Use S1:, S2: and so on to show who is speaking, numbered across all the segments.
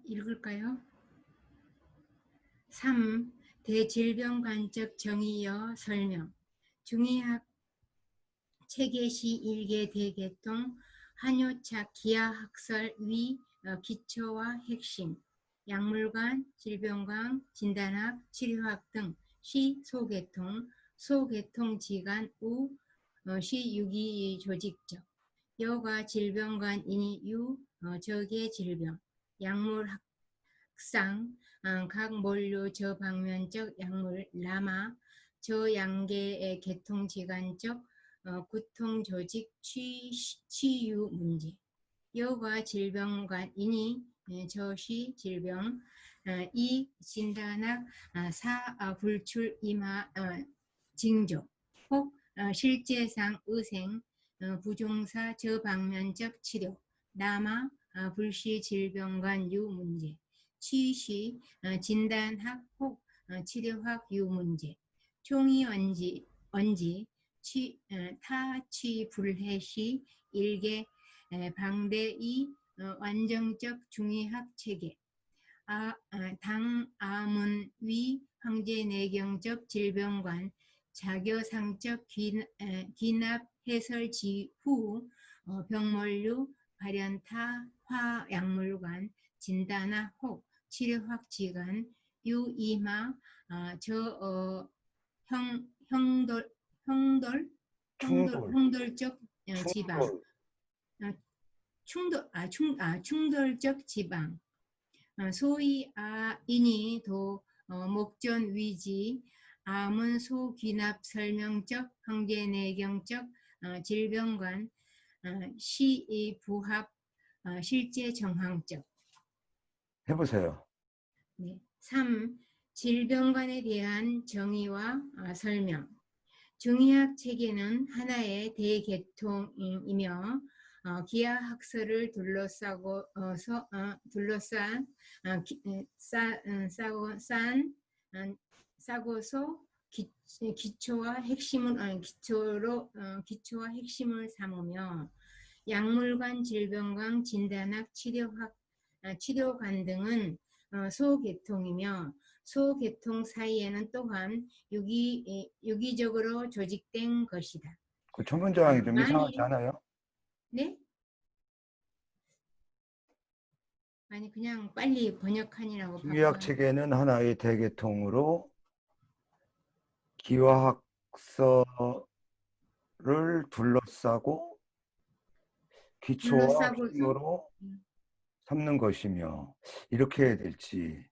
S1: 읽을까요? 3. 대질병관적 정의여 설명. 중의학 체계시 일개 대계통 한효착 기하학설 위 기초와 핵심 약물관 질병관 진단학 치료학 등 시 소계통 소계통지간 우 시 유기 조직적 여가 질병관 인이 유 적의 질병 약물 학상 각 몰류 저방면적 약물 라마 저양계의 계통지간적 구통조직 치유 문제 여과 질병관 인이 저시 질병 이 진단학 사 불출 이마 징조 혹 실제상 의생 부종사 저방면적 치료 남아 불시 질병관 유 문제 치시 진단학 혹 치료학 유 문제 총이 언지 타취 불해시 일개 방대이 완정적 중의학 체계 당 아문 위 황제내경적 질병관 자교상적 기납 해설 지후 병몰류 발현타 화약물관 진단학 혹 치료학 지간 유이마 홍돌적 지방 충돌적 지방 소위 인이 목전 위지 암은 소귀납 설명적 황제내경적 질병관 시 부합 실제 정황적
S2: 해보세요.
S1: 네. 3. 질병관에 대한 정의와 설명 중의학 체계는 하나의 대계통이며 기하학설을 싸고서 기초와 핵심을 삼으며 약물관, 질병관, 진단학, 치료관 등은 소계통이며 소계통 사이에는 또한 유기적으로 조직된 것이다.
S2: 그 전문정황이 좀 이상하지 않아요?
S1: 네? 아니 그냥 빨리 번역하니라고.
S2: 중의학 체계는 하나의 대계통으로 기하학설을 둘러싸고 기초와 핵심으로 삼는 것이며 이렇게 해야 될지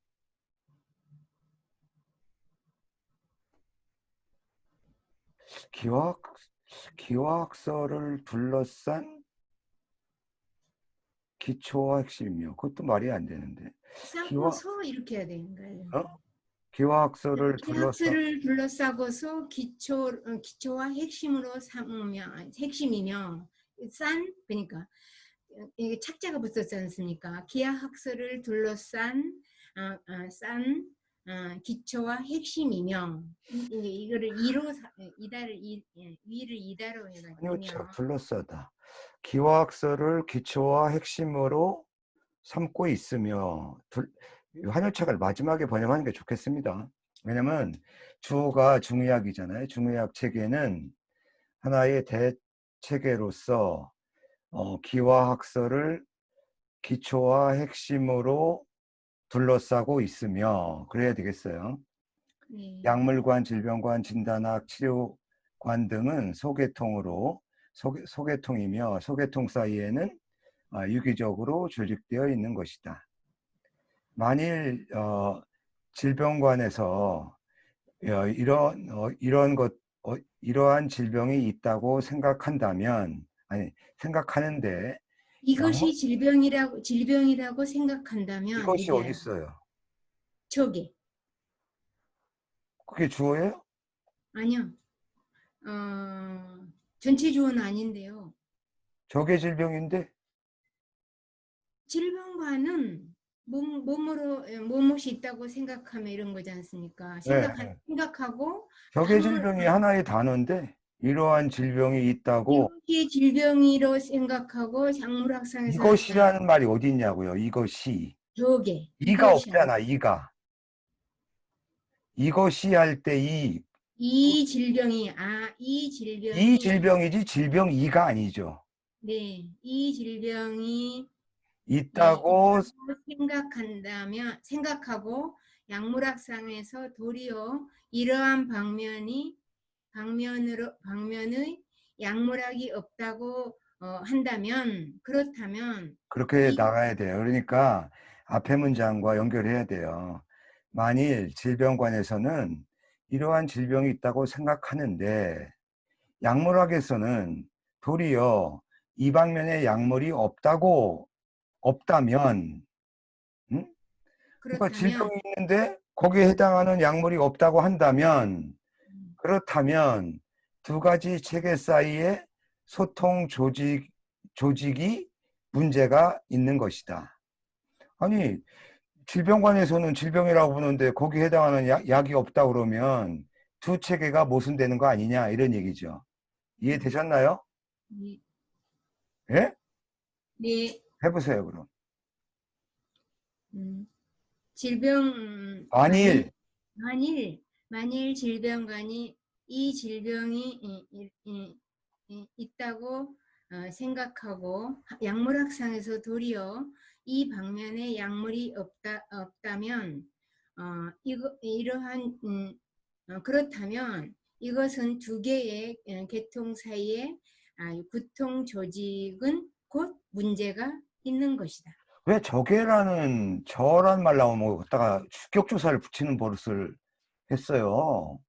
S2: 기하학설을 둘러싼 기초와 핵심이며 그것도 말이 안 되는데
S1: 싸고서 이렇게 해야 되는 거예요.
S2: 기하학설을
S1: 둘러싸고서 기초와 핵심으로 삼으면 핵심이며 그러니까 이게 착자가 붙었지 않습니까? 기하학설을 둘러싼 기초와 핵심이며 이거를 위를 이다로 해가지고
S2: 둘러싸다. 기하학설을 기초와 핵심으로 삼고 있으며 한효착을 마지막에 번역하는 게 좋겠습니다. 왜냐면 주어가 중의학이잖아요. 중의학 체계는 하나의 대체계로서 기하학설을 기초와 핵심으로 둘러싸고 있으며 그래야 되겠어요.
S1: 네.
S2: 약물관, 질병관, 진단학, 치료관 등은 소계통이며 소계통 사이에는 유기적으로 조직되어 있는 것이다. 만일 질병관에서 이러한 질병이 있다고 생각하는데
S1: 이것이 질병이라고 생각한다면
S2: 이것이 어디 있어요?
S1: 저게.
S2: 그게 주어예요?
S1: 아니요. 전체 주어는 아닌데요.
S2: 저게 질병인데?
S1: 질병과는 무엇이 있다고 생각하면 이런 거지 않습니까? 생각하고
S2: 저게 질병이 하나의 단어인데 이러한 질병이 있다고
S1: 이것이 질병이로 생각하고 약물학상에서
S2: 이것이라는 말이 어디 있냐고요. 이것이
S1: 저게
S2: 이가
S1: 이것이 아니
S2: 없잖아, 이가. 이것이 할 때
S1: 이 질병이 이
S2: 이
S1: 질병이
S2: 질병이지 질병 이가 아니죠.
S1: 네, 이 질병이
S2: 있다고,
S1: 있다고 생각하고 약물학상에서 도리어 이러한 방면의 약물학이 없다고 한다면 그렇다면
S2: 그렇게
S1: 이
S2: 나가야 돼요. 그러니까 앞에 문장과 연결해야 돼요. 만일 질병관에서는 이러한 질병이 있다고 생각하는데 약물학에서는 도리어 이 방면에 약물이 없다면, 응? 그러니까
S1: 그렇다면
S2: 질병이 있는데 거기에 해당하는 약물이 없다고 한다면, 그렇다면 두 가지 체계 사이에 소통 조직이 문제가 있는 것이다. 아니, 질병관에서는 질병이라고 부르는데 거기에 해당하는 약이 없다 그러면 두 체계가 모순되는 거 아니냐 이런 얘기죠. 이해되셨나요?
S1: 네,
S2: 예?
S1: 네,
S2: 해보세요, 그럼.
S1: 음, 질병
S2: 만일,
S1: 만일 질병관이 이 질병이 있다고 생각하고 약물학상에서 도리어 이 방면에 약물이 없다면 이러한 그렇다면 이것은 두 개의 계통 사이에 구통 조직은 곧 문제가 있는 것이다.
S2: 왜 저란 말 나오면 갖다가 주격조사를 붙이는 버릇을 했어요.
S1: 이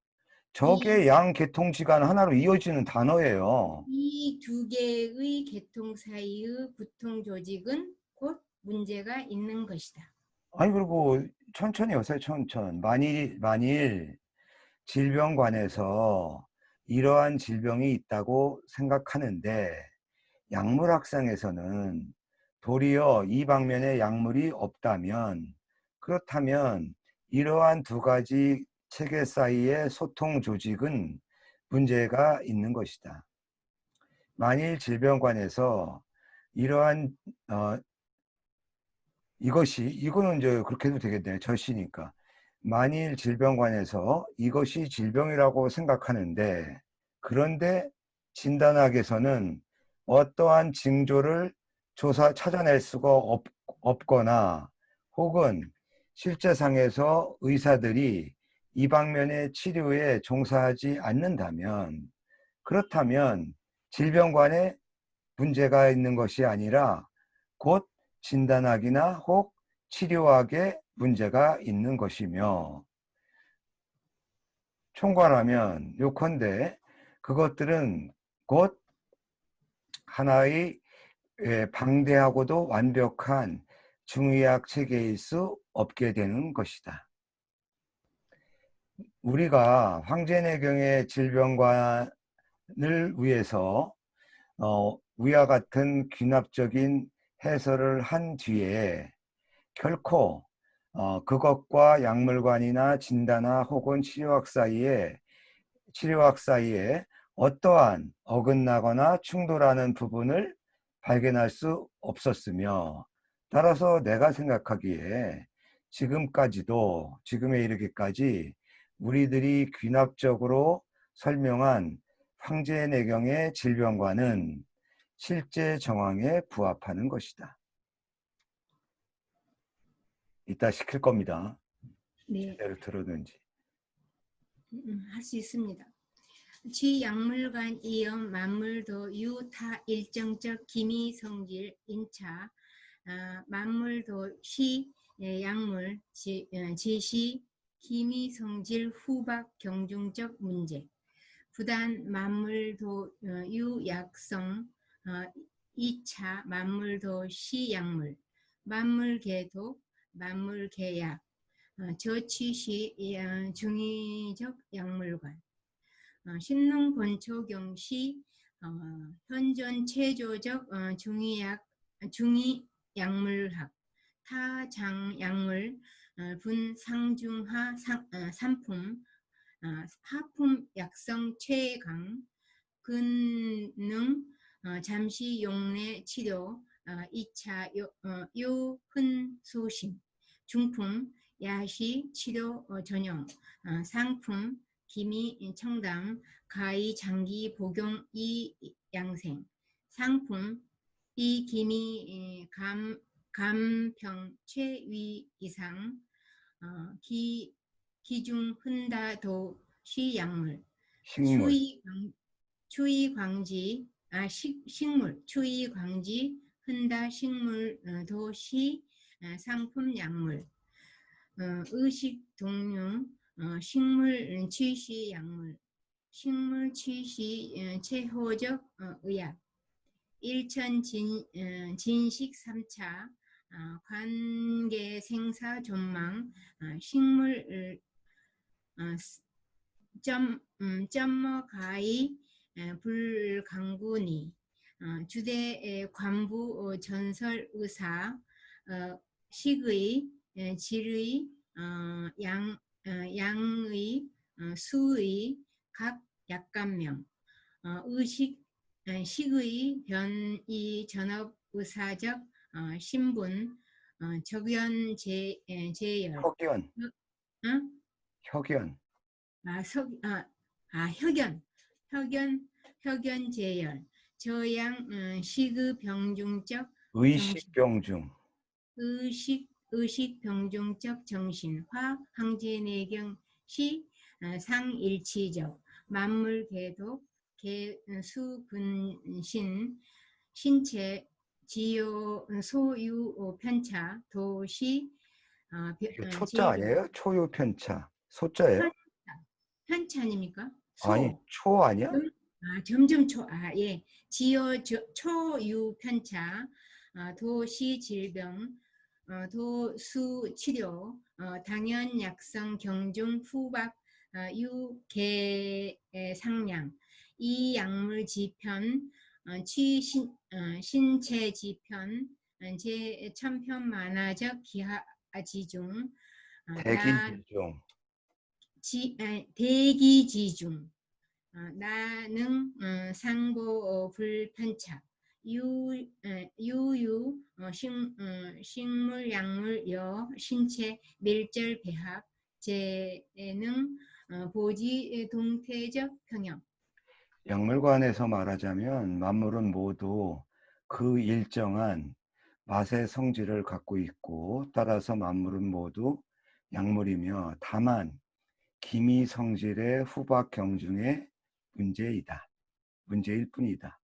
S2: 저게 양계통지간 하나로 이어지는 단어예요.
S1: 이 두 개의 계통 사이의 구통 조직은 곧 문제가 있는 것이다.
S2: 아니, 그리고 천천히 여세요, 만일 질병관에서 이러한 질병이 있다고 생각하는데 약물학상에서는 도리어 이 방면에 약물이 없다면, 그렇다면 이러한 두 가지 체계 사이의 소통 조직은 문제가 있는 것이다. 만일 질병관에서 이러한 이거는 이제 그렇게 해도 되겠네. 저시니까. 만일 질병관에서 이것이 질병이라고 생각하는데, 그런데 진단학에서는 어떠한 징조를 찾아낼 수가 없거나, 혹은 실제상에서 의사들이 이 방면의 치료에 종사하지 않는다면, 그렇다면 질병관에 문제가 있는 것이 아니라 곧 진단학이나 혹 치료학에 문제가 있는 것이며, 총괄하면 요컨대 그것들은 곧 하나의 방대하고도 완벽한 중의학 체계일 수 없게 되는 것이다. 우리가 황제내경의 질병관을 위해서 위와 같은 귀납적인 해설을 한 뒤에 결코 그것과 약물관이나 진단학 혹은 치료학 사이에 어떠한 어긋나거나 충돌하는 부분을 발견할 수 없었으며, 따라서 내가 생각하기에 지금에 이르기까지 우리들이 귀납적으로 설명한 황제내경의 질병관은 실제 정황에 부합하는 것이다. 이따 시킬 겁니다.
S1: 네,
S2: 제대로 들었는지.
S1: 할 수 있습니다. 쥐 약물관 이염 만물도 유타 일정적 기미 성질 인차 만물도 시 약물 지시 기미 성질 후박 경중적 문제 부단 만물도 유약성 2차 만물도 시 약물 만물계도 만물계약 저취시 중의적 약물관 신농본초경시 현존 체조적 중의약물학 타장약물 분상중하 산품 하품 약성 최강 근능 잠시 용내 치료 2차 요흔소심, 중품 야시 치료 전용, 상품 기미 청담 가히 장기 복용 이 양생, 상품 이 기미 감평 최위 이상, 기중 흔다도 시 약물,
S2: 식물,
S1: 추위 광지 식물 추위 광지 흔다 식물 도시 상품 약물, 의식 동류 식물 취시 약물, 식물 취시 최호적 의약, 일천 진식 3차 관계 생사 전망 식물 점머 가히 불강군이 주대 관부 전설 의사 식의 질의 양의 수의 각 약간명 의식 식의 변이 전업 의사적 신분 적연 제열
S2: 혁연,
S1: 응?
S2: 혁연,
S1: 혁연 제열 저양 시그 병중적 정신
S2: 의식병중,
S1: 의식 병중적 정신 화 황제내경 시 상일치적 만물 계독 개수근신 신체 지요 소유 편차 도시
S2: 이게 초자
S1: 제도
S2: 아니에요? 초유편차. 소자예요?
S1: 편찬입니까?
S2: 아니, 초 아니야?
S1: 점점 예. 지어 초유 편차, 도시 질병, 도수 치료, 당연 약성 경중 후박, 유계 상량, 이 약물 지편, 신체 지편, 제 천편 만화적 기하 지중, 나
S2: 대기질중,
S1: 대기 지중, 나능 상고 불편차 유유 식물 약물 여 신체 밀절 배합 재능 보지 동태적 평형
S2: 약물관에서 말하자면 만물은 모두 그 일정한 맛의 성질을 갖고 있고 따라서 만물은 모두 약물이며 다만 기미 성질의 후박 경중의 문제일 뿐이다.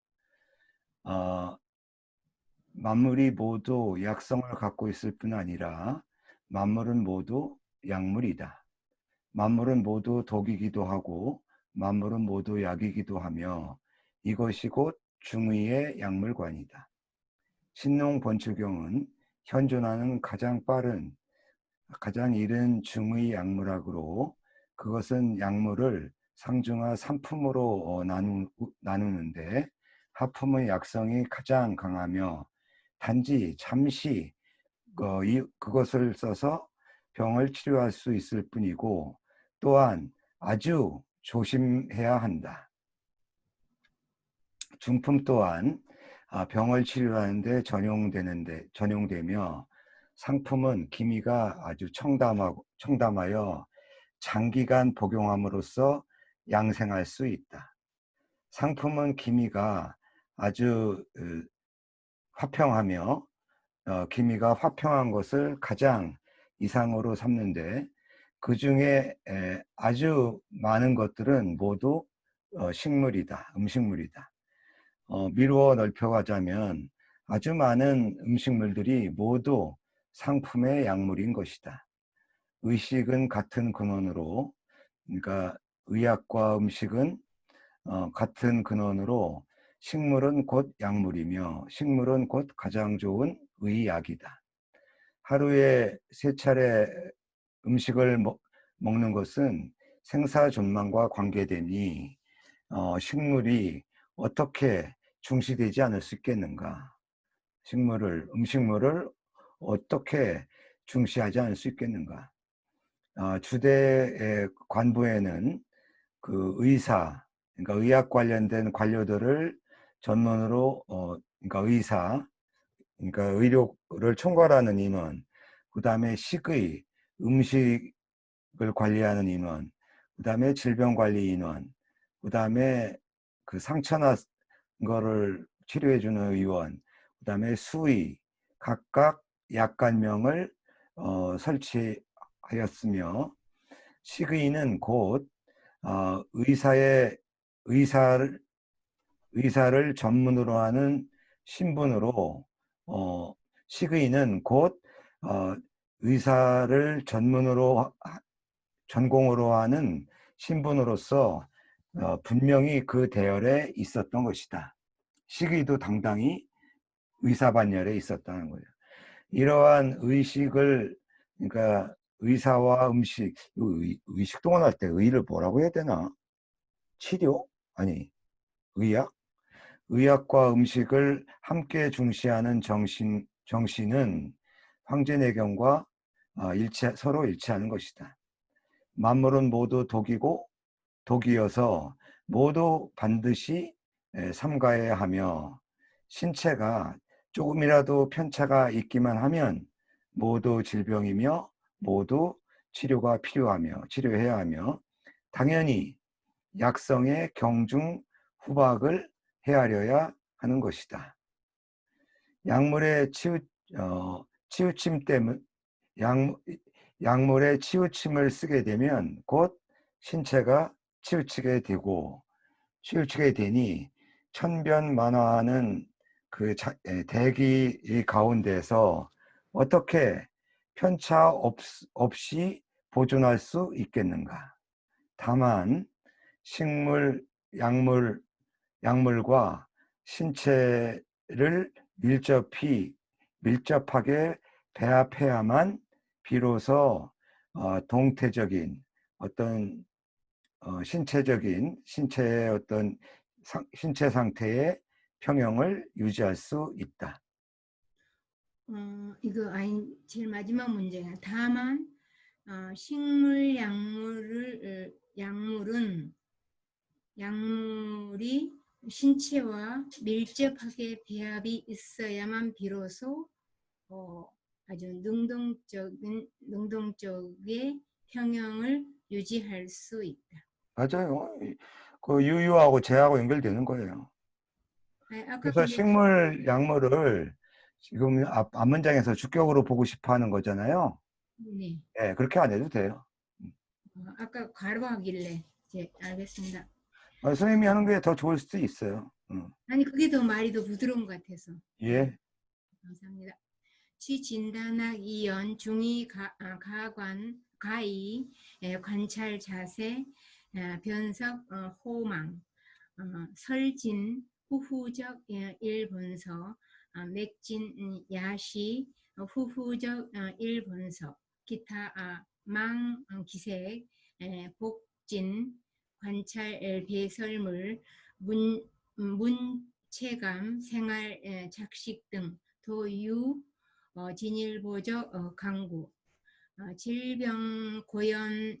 S2: 만물이 모두 약성을 갖고 있을 뿐 아니라 만물은 모두 약물이다. 만물은 모두 독이기도 하고 만물은 모두 약이기도 하며 이것이 곧 중의의 약물관이다. 신농번출경은 현존하는 가장 이른 중의 약물학으로 그것은 약물을 상중하 3품으로 나누는데 하품의 약성이 가장 강하며 단지 잠시 그것을 써서 병을 치료할 수 있을 뿐이고 또한 아주 조심해야 한다. 중품 또한 병을 치료하는데 전용되며 상품은 기미가 아주 청담하여 장기간 복용함으로써 양생할 수 있다. 상품은 기미가 아주 화평하며 기미가 화평한 것을 가장 이상으로 삼는데 그 중에 아주 많은 것들은 모두 음식물이다. 미루어 넓혀가자면 아주 많은 음식물들이 모두 상품의 약물인 것이다. 의식은 같은 근원으로, 그러니까 의학과 음식은 같은 근원으로 식물은 곧 약물이며 식물은 곧 가장 좋은 의약이다. 하루에 3차례 음식을 먹는 것은 생사존망과 관계되니 식물이 어떻게 중시되지 않을 수 있겠는가? 음식물을 어떻게 중시하지 않을 수 있겠는가? 주대 관부에는 그 의사, 그러니까 의학 관련된 관료들을 전문으로, 그러니까 의사, 그러니까 의료를 총괄하는 인원, 그 다음에 식의, 음식을 관리하는 인원, 그 다음에 질병관리 인원, 그 다음에 그 상처나 거를 치료해주는 의원, 그 다음에 수의, 각각 약관명을 설치하였으며, 식의는 곧 의사의 의사를 전문으로 하는 신분으로, 식의는 곧 의사를 전공으로 하는 신분으로서 분명히 그 대열에 있었던 것이다. 식의도 당당히 의사 반열에 있었다는 거예요. 이러한 의식을, 그러니까 의사와 음식, 의식동원할 때 의를 뭐라고 해야 되나? 치료? 아니, 의학? 의학과 음식을 함께 중시하는 정신은 황제내경과 서로 일치하는 것이다. 만물은 모두 독이고 독이어서 모두 반드시 삼가해야 하며, 신체가 조금이라도 편차가 있기만 하면 모두 질병이며 모두 치료해야 하며, 당연히 약성의 경중 후박을 헤아려야 하는 것이다. 약물의 치우침 때문 약물의 치우침을 쓰게 되면 곧 신체가 치우치게 되니 천변만화하는 그 대기 가운데서 어떻게 편차 없이 보존할 수 있겠는가? 다만 약물과 신체를 밀접하게 배합해야만 비로소 동태적인 어떤 신체의 어떤 신체 상태의 평형을 유지할 수 있다.
S1: 이거 제일 마지막 문제야. 다만 식물 약물이 신체와 밀접하게 배합이 있어야만 비로소 아주 능동적의 평형을 유지할 수 있다.
S2: 맞아요. 그 유유하고 재하고 연결되는 거예요.
S1: 아까
S2: 그래서
S1: 근데
S2: 식물, 약물을 지금 앞문장에서 주격으로 보고 싶어 하는 거잖아요.
S1: 네.
S2: 네, 그렇게 안 해도 돼요.
S1: 아까 괄호하길래 알겠습니다.
S2: 선생님이 하는 게 더 좋을 수도 있어요.
S1: 아니 그게 더 말이 더 부드러운 것 같아서.
S2: 예.
S1: 감사합니다. 진단학 이연 중의 가의 관찰 자세 변석 호망 설진 후후적 일본서 맥진 야시 후후적 일본서 기타 망기색 복진 관찰 배설물 문체감 생활 작식 등 도유 진일보적 강구 질병 고연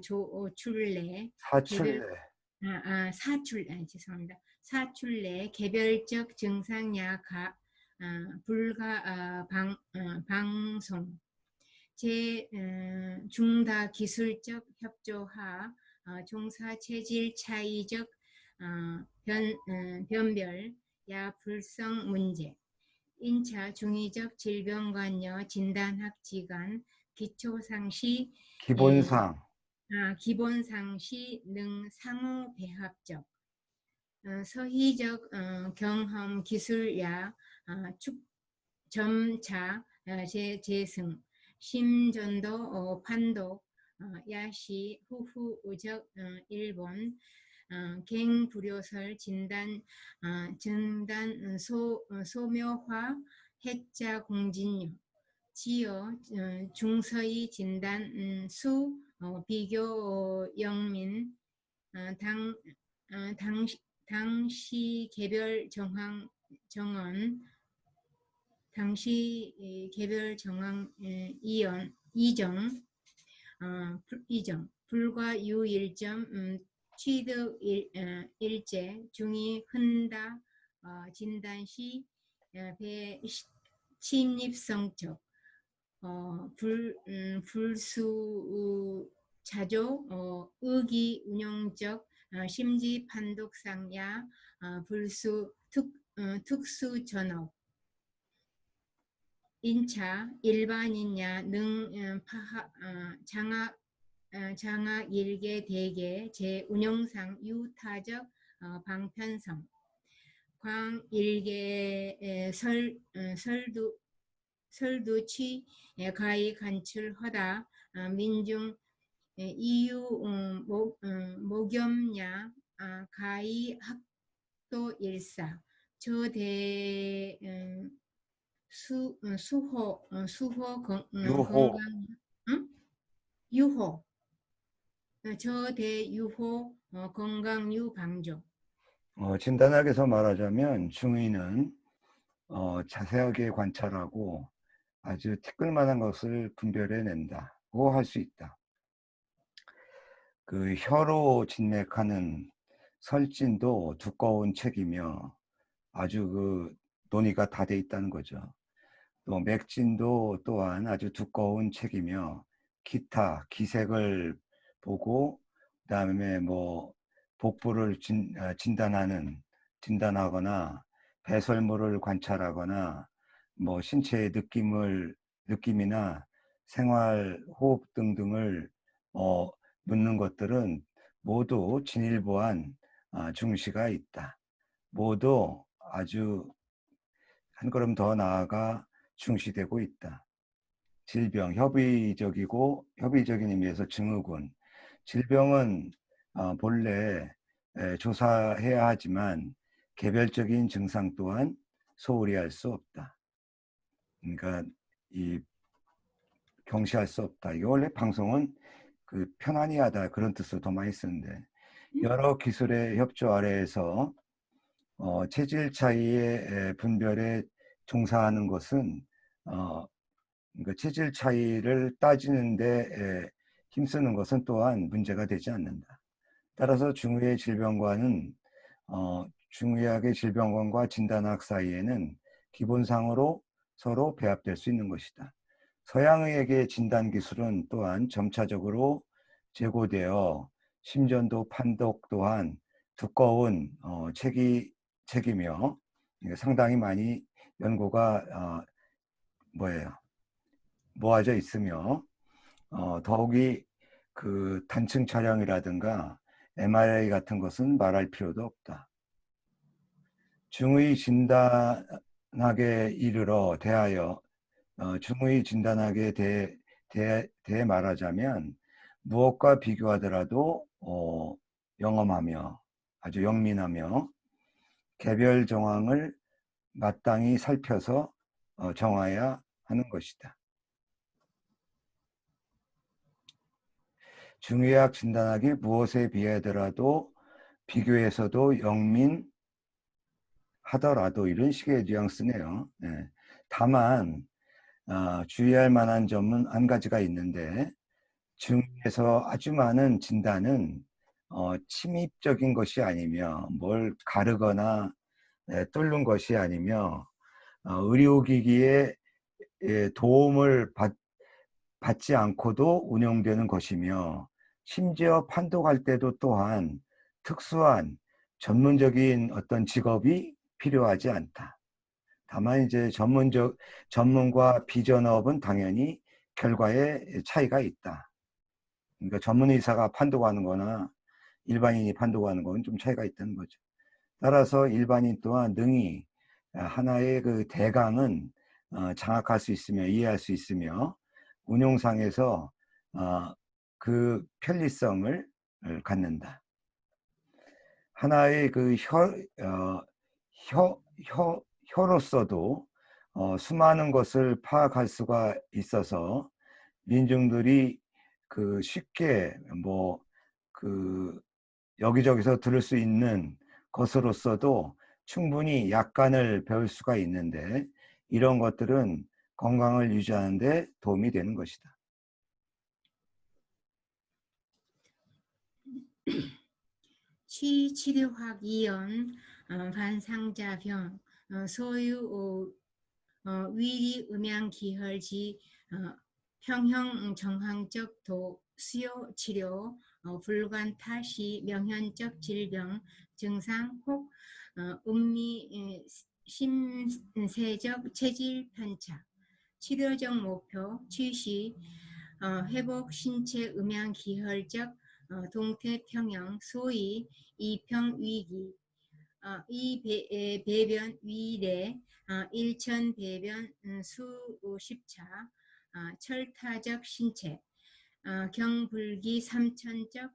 S1: 조출래 개별
S2: 사출래.
S1: 죄송합니다. 사출래 개별적 증상야 불가 방송 중다 기술적 협조하 종사 체질 차이적 변별 야불성 문제 인차 중의적 질병관여 진단학지간 기초상시
S2: 기본상.
S1: 기본상시 능 상호 배합적 서희적 경험 기술야 점차 재승 심전도 판독 야시 후후적 일본 갱불효설 진단 증단 소묘화 해자 공진료 지어 중서희 진단 수 비교 영민 당시 개별 정원 당시 개별 정황 이정 불과 유일점 취득 일제 중이 흔다 진단 시 침입성적, 불수 자조, 의기 운용적, 심지 판독상야, 불수 특수 전업, 인차 일반인야 장악 일개 대개 제 운영상 유타적 방편성 광일개 설두치 가히 간출하다 민중 이유 목염야 가히 학도 일사 저대 수호
S2: 유호.
S1: 건강 유호 저대 유호 건강유 방조.
S2: 진단학에서 말하자면 중의는 자세하게 관찰하고 아주 티끌만한 것을 분별해낸다고 할 수 있다. 그 혀로 진맥하는 설진도 두꺼운 책이며 아주 그 논의가 다 돼 있다는 거죠. 또 맥진도 또한 아주 두꺼운 책이며 기타 기색을 보고 그다음에 뭐 복부를 진단하거나 배설물을 관찰하거나 뭐 신체의 느낌이나 생활 호흡 등등을 묻는 것들은 모두 진일보한 중시가 있다. 모두 아주 한 걸음 더 나아가 중시되고 있다. 질병, 협의적인 의미에서 증후군. 질병은 본래 조사해야 하지만 개별적인 증상 또한 소홀히 할 수 없다. 그러니까 이 경시할 수 없다. 이게 원래 방송은 그 편안히 하다 그런 뜻으로 더 많이 쓰는데 여러 기술의 협조 아래에서 체질 차이의 분별에 종사하는 것은 그러니까 체질 차이를 따지는데 힘쓰는 것은 또한 문제가 되지 않는다. 따라서 중의학의 질병관과 진단학 사이에는 기본상으로 서로 배합될 수 있는 것이다. 서양의학의 진단 기술은 또한 점차적으로 제고되어 심전도 판독 또한 두꺼운 책이며 상당히 많이 연구가 모아져 있으며 더욱이 그 단층 촬영이라든가 MRI 같은 것은 말할 필요도 없다. 중의 진단학에 이르러 대하여 중의 진단학에 대해 말하자면 무엇과 비교하더라도 영험하며 아주 영민하며 개별 정황을 마땅히 살펴서 정해야 하는 것이다. 중의학 진단학이 무엇에 비하더라도 비교해서도 영민하더라도 이런 식의 뉘앙스네요. 네. 다만 주의할 만한 점은 한 가지가 있는데 중에서 아주 많은 진단은 침입적인 것이 아니며 뭘 가르거나 뚫는 것이 아니며 의료기기의 도움을 받지 않고도 운영되는 것이며 심지어 판독할 때도 또한 특수한 전문적인 어떤 직업이 필요하지 않다. 다만 이제 전문과 비전업은 당연히 결과에 차이가 있다. 그러니까 전문 의사가 판독하는 거나 일반인이 판독하는 건 좀 차이가 있다는 거죠. 따라서 일반인 또한 능히 하나의 그 대강은 장악할 수 있으며 이해할 수 있으며 운용상에서 그 편리성을 갖는다. 하나의 그 혀로서도 수많은 것을 파악할 수가 있어서 민중들이 그 쉽게 그 여기저기서 들을 수 있는 것으로서도 충분히 약간을 배울 수가 있는데 이런 것들은 건강을 유지하는 데 도움이 되는 것이다.
S1: 치치료학 이연 반상자병, 소유 위리 음양기혈지, 평형 정황적 수요 치료, 불관타 시 명현적 질병 증상 혹 음미 심세적 체질 편차, 치료적 목표 취시, 회복 신체 음양 기혈적 동태 평형, 소위 이평위기, 이 배변 위례, 일천 배변 수십차, 철타적 신체, 경불기 삼천적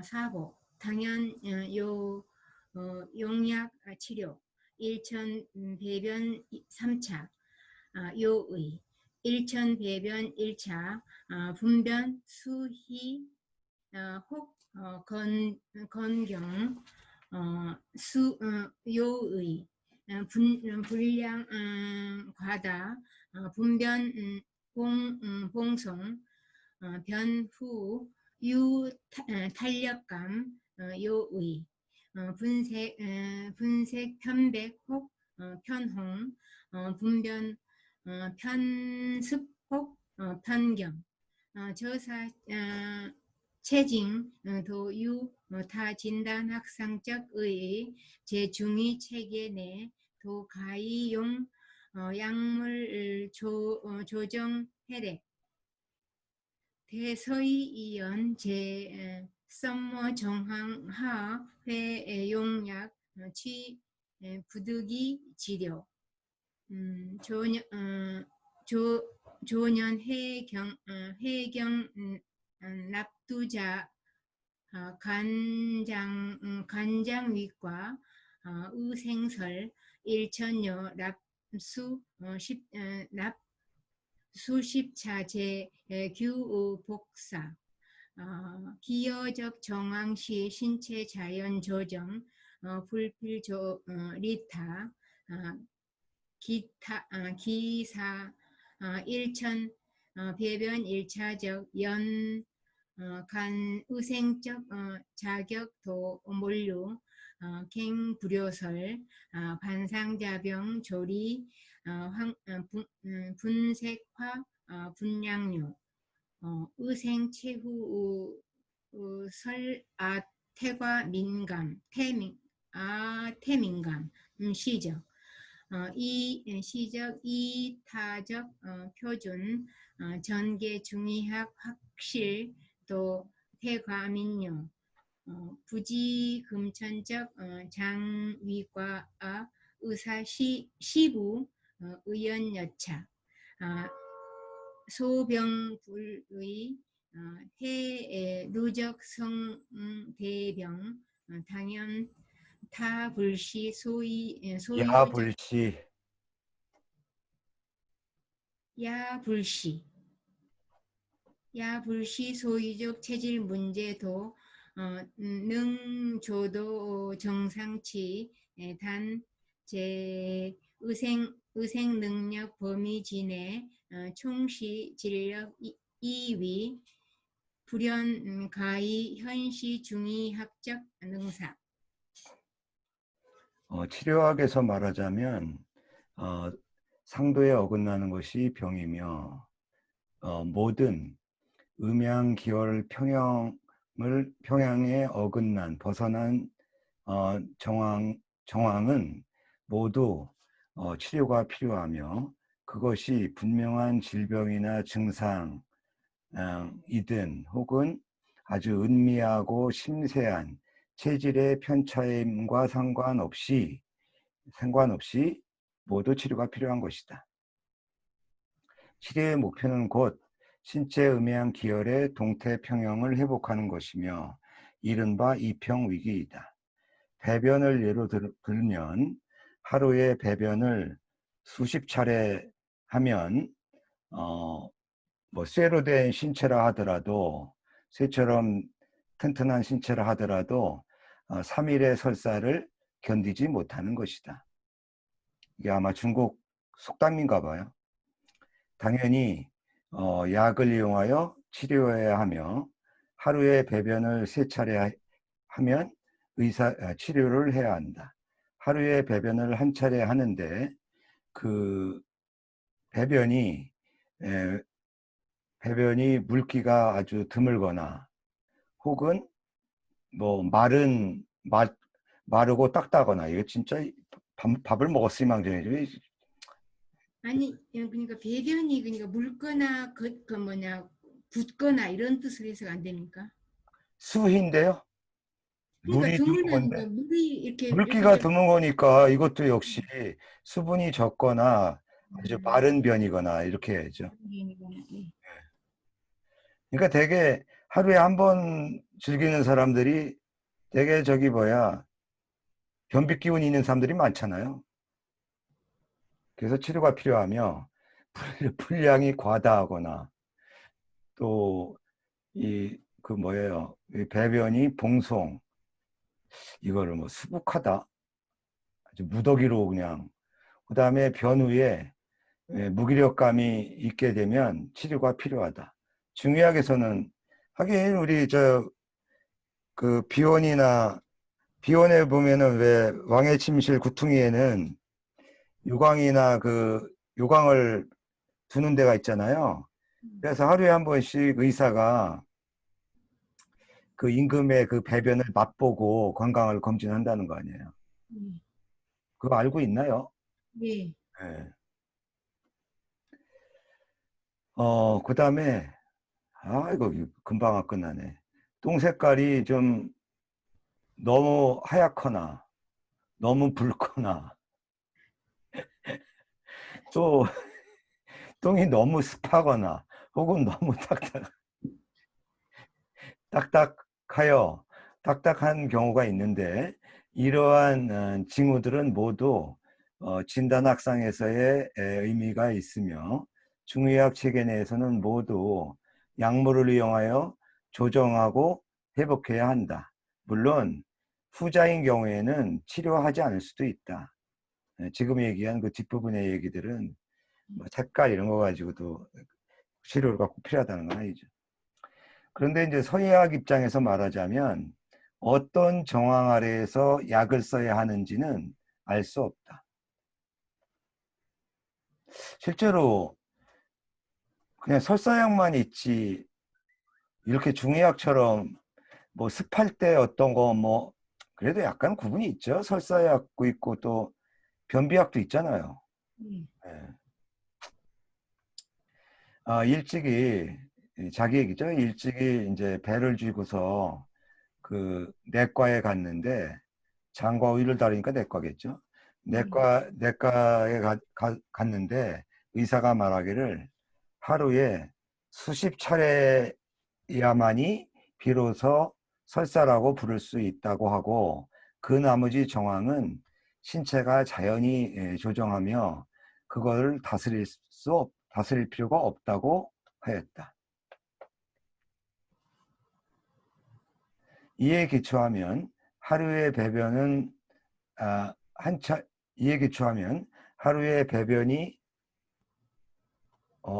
S1: 사고, 당연 용약 치료, 일천 배변 3차, 요의, 일천 배변 1차, 분변 수희 혹 건경, 요의, 불량 과다, 분변 봉송, 변후 탄력감, 요의, 분색 편백 혹 편홍, 분변 편습 혹 편경, 저사 체징 도유 타 진단 학상적 의 제중위 체계 내 도가이용 약물 조정 혈액 대서이이연 제 썸머 정황하 회용약 부득이 치료 조년 해경 납두자 간장위과 의생설 일천여 수십차 제규복사 기여적 정황시 신체 자연 조정 불필 리타 기사 일천 배변 일차적 간 의생적 자격 몰류 갱불효설 반상자병 조리 분색화 분량류 의생 체후 태과 민감 태민감 시적 시적 이타적 표준 전개 중의학 확실 또 태과민요 부지금천적 장위과 의사 시부 의연여차 소병불의 해루적 성대병 당연 타불시 소유적
S2: 야불시,
S1: 야불시 소유적 체질 문제도 능조도 정상치 단 제 의생 능력 범위 지내 총시 진력 2위 불연 가히 현시 중의학적 능사
S2: 치료학에서 말하자면 상도에 어긋나는 것이 병이며 모든 음양기혈 평양에 어긋난 벗어난 정황은 모두 치료가 필요하며 그것이 분명한 질병이나 증상이든 혹은 아주 은미하고 심세한 체질의 편차임과 상관없이 모두 치료가 필요한 것이다. 치료의 목표는 곧 신체 음양 기혈의 동태 평형을 회복하는 것이며 이른바 이평위기이다. 배변을 예로 들면 하루에 배변을 수십 차례 하면 쇠로 된 신체라 하더라도 쇠처럼 튼튼한 신체라 하더라도 3일의 설사를 견디지 못하는 것이다. 이게 아마 중국 속담인가 봐요. 당연히 약을 이용하여 치료해야 하며 하루에 배변을 3차례 하면 치료를 해야 한다. 하루에 배변을 한 차례 하는데 그 배변이 배변이 물기가 아주 드물거나 혹은 뭐 마르고 딱다거나 이거 진짜 밥을 먹었으니 망정이죠.
S1: 아니, 그러니까 배변이 그러니까 묽거나 그 뭐냐 붓거나 이런 뜻을 해서가 안 됩니까?
S2: 수희인데요.
S1: 그러니까
S2: 물이 드문
S1: 드물면
S2: 건데
S1: 물이 이렇게
S2: 물기가
S1: 좀
S2: 드문 거니까 이것도 역시 수분이 적거나 아주 마른 변이거나 이렇게 해야죠.
S1: 예.
S2: 그러니까 되게 하루에 한 번 즐기는 사람들이 되게 저기 뭐야 변비 기운이 있는 사람들이 많잖아요. 그래서 치료가 필요하며 분량이 과다하거나 또 이 그 뭐예요 이 배변이 봉송 이거를 뭐 수북하다 아주 무더기로 그냥 그 다음에 변후에 무기력감이 있게 되면 치료가 필요하다. 중의학에서는 하긴 우리 저 그 비원에 보면은 왜 왕의 침실 구퉁이에는 유광이나 그 요광을 두는 데가 있잖아요. 그래서 하루에 한 번씩 의사가 그 임금의 그 배변을 맛보고 건강을 검진한다는 거 아니에요. 그거 알고 있나요?
S1: 예.
S2: 예. 그 다음에 이거 금방 끝나네. 똥 색깔이 좀 너무 하얗거나 너무 붉거나 또 똥이 너무 습하거나 혹은 너무 딱딱하여 딱딱한 경우가 있는데 이러한 징후들은 모두 진단학상에서의 의미가 있으며 중의학 체계 내에서는 모두 약물을 이용하여 조정하고 회복해야 한다. 물론 후자인 경우에는 치료하지 않을 수도 있다. 지금 얘기한 그 뒷부분의 얘기들은 뭐 색깔 이런 거 가지고도 치료가 꼭 필요하다는 건 아니죠. 그런데 이제 서의학 입장에서 말하자면 어떤 정황 아래에서 약을 써야 하는지는 알 수 없다. 실제로 그냥 설사약만 있지 이렇게 중의학처럼 뭐 습할 때 어떤 거 뭐 그래도 약간 구분이 있죠. 설사약도 있고 또 변비약도 있잖아요. 예. 일찍이 자기 얘기죠. 일찍이 이제 배를 쥐고서 그 내과에 갔는데 장과 의를 다루니까 내과겠죠. 내과에 갔는데 의사가 말하기를 하루에 수십 차례야만이 비로소 설사라고 부를 수 있다고 하고 그 나머지 정황은 신체가 자연히 조정하며 그걸 다스릴 필요가 없다고 하였다. 이에 기초하면 하루의 배변은 이에 기초하면 하루의 배변이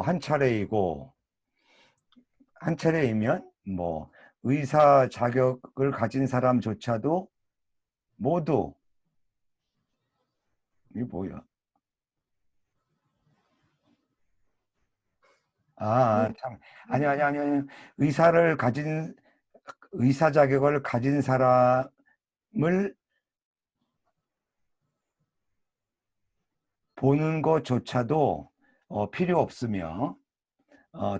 S2: 한 차례이고 한 차례이면 뭐 의사 자격을 가진 사람조차도 모두 이게 뭐야? 참 아니 의사 자격을 가진 사람을 보는 것조차도 필요 없으며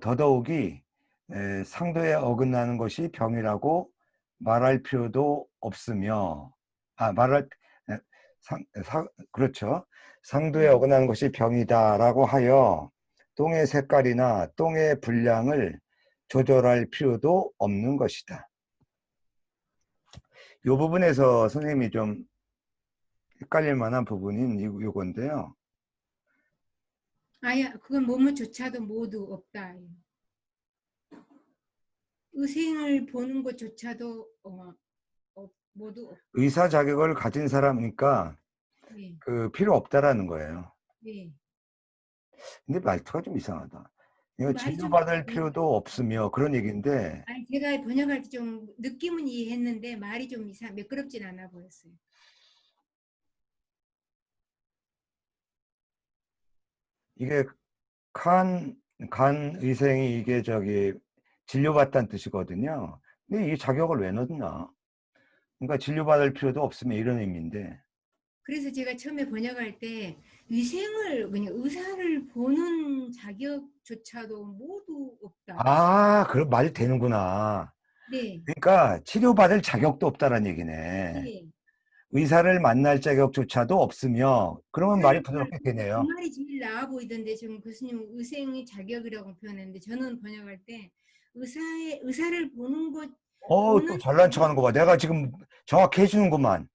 S2: 더더욱이 상도에 어긋나는 것이 병이라고 말할 필요도 없으며 말할 에, 그렇죠. 상도에 어긋나는 것이 병이다라고 하여 똥의 색깔이나 똥의 분량을 조절할 필요도 없는 것이다. 이 부분에서 선생님이 좀 헷갈릴 만한 부분인 이건데요.
S1: 그건 뭐뭐조차도 모두 없다. 의생을 보는 것조차도 모두 없다.
S2: 의사 자격을 가진 사람이니까
S1: 예.
S2: 그 필요 없다라는 거예요.
S1: 예.
S2: 근데 말투가 좀 이상하다. 이거
S1: 말이 좀
S2: 진료받을 필요도 없으며 그런 얘기인데
S1: 아니 제가 번역할 때 좀 느낌은 이해했는데 말이 좀 이상 매끄럽진 않아 보였어요.
S2: 이게 간 의생이 이게 저기 진료받다는 뜻이거든요. 근데 이 자격을 왜 넣나? 그러니까 진료받을 필요도 없으면 이런 의미인데.
S1: 그래서 제가 처음에 번역할 때 위생을 그냥 의사를 보는 자격조차도 모두 없다.
S2: 아, 그럼 말이 되는구나.
S1: 네,
S2: 그러니까 치료받을 자격도 없다는 얘기네.
S1: 네.
S2: 의사를 만날 자격조차도 없으며 그러면 말이
S1: 의사를
S2: 부드럽게
S1: 그
S2: 되네요.
S1: 말이 제일 나아 보이던데 지금 교수님 의생의 자격이라고 표현했는데 저는 번역할 때 의사를 보는 것
S2: 또
S1: 보는
S2: 잘난 척하는 거 봐. 내가 지금 정확히 해주는구만.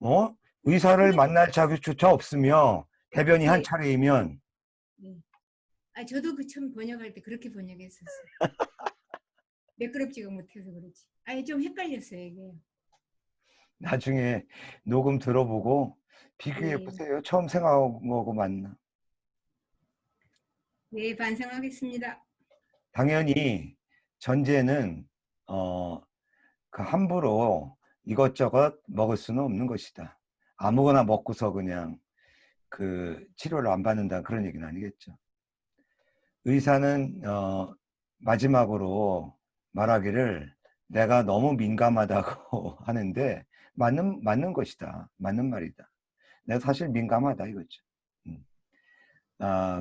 S2: 어? 의사를
S1: 번역
S2: 만날 자격조차 없으며 대변이 한
S1: 네,
S2: 차례이면
S1: 네. 아 저도 그 처음 번역할 때 그렇게 번역했었어요. 매끄럽지가 못해서 그렇지. 아니 좀 헷갈렸어요 이게.
S2: 나중에 녹음 들어보고 비교해
S1: 네,
S2: 보세요. 처음 생각한 거하고 맞나.
S1: 네 반성하겠습니다.
S2: 당연히 전제는 어, 그 함부로 이것저것 먹을 수는 없는 것이다. 아무거나 먹고서 그냥 그 치료를 안 받는다 그런 얘기는 아니겠죠. 의사는 마지막으로 말하기를 내가 너무 민감하다고 하는데 맞는 것이다. 맞는 말이다. 내가 사실 민감하다 이거죠. 음.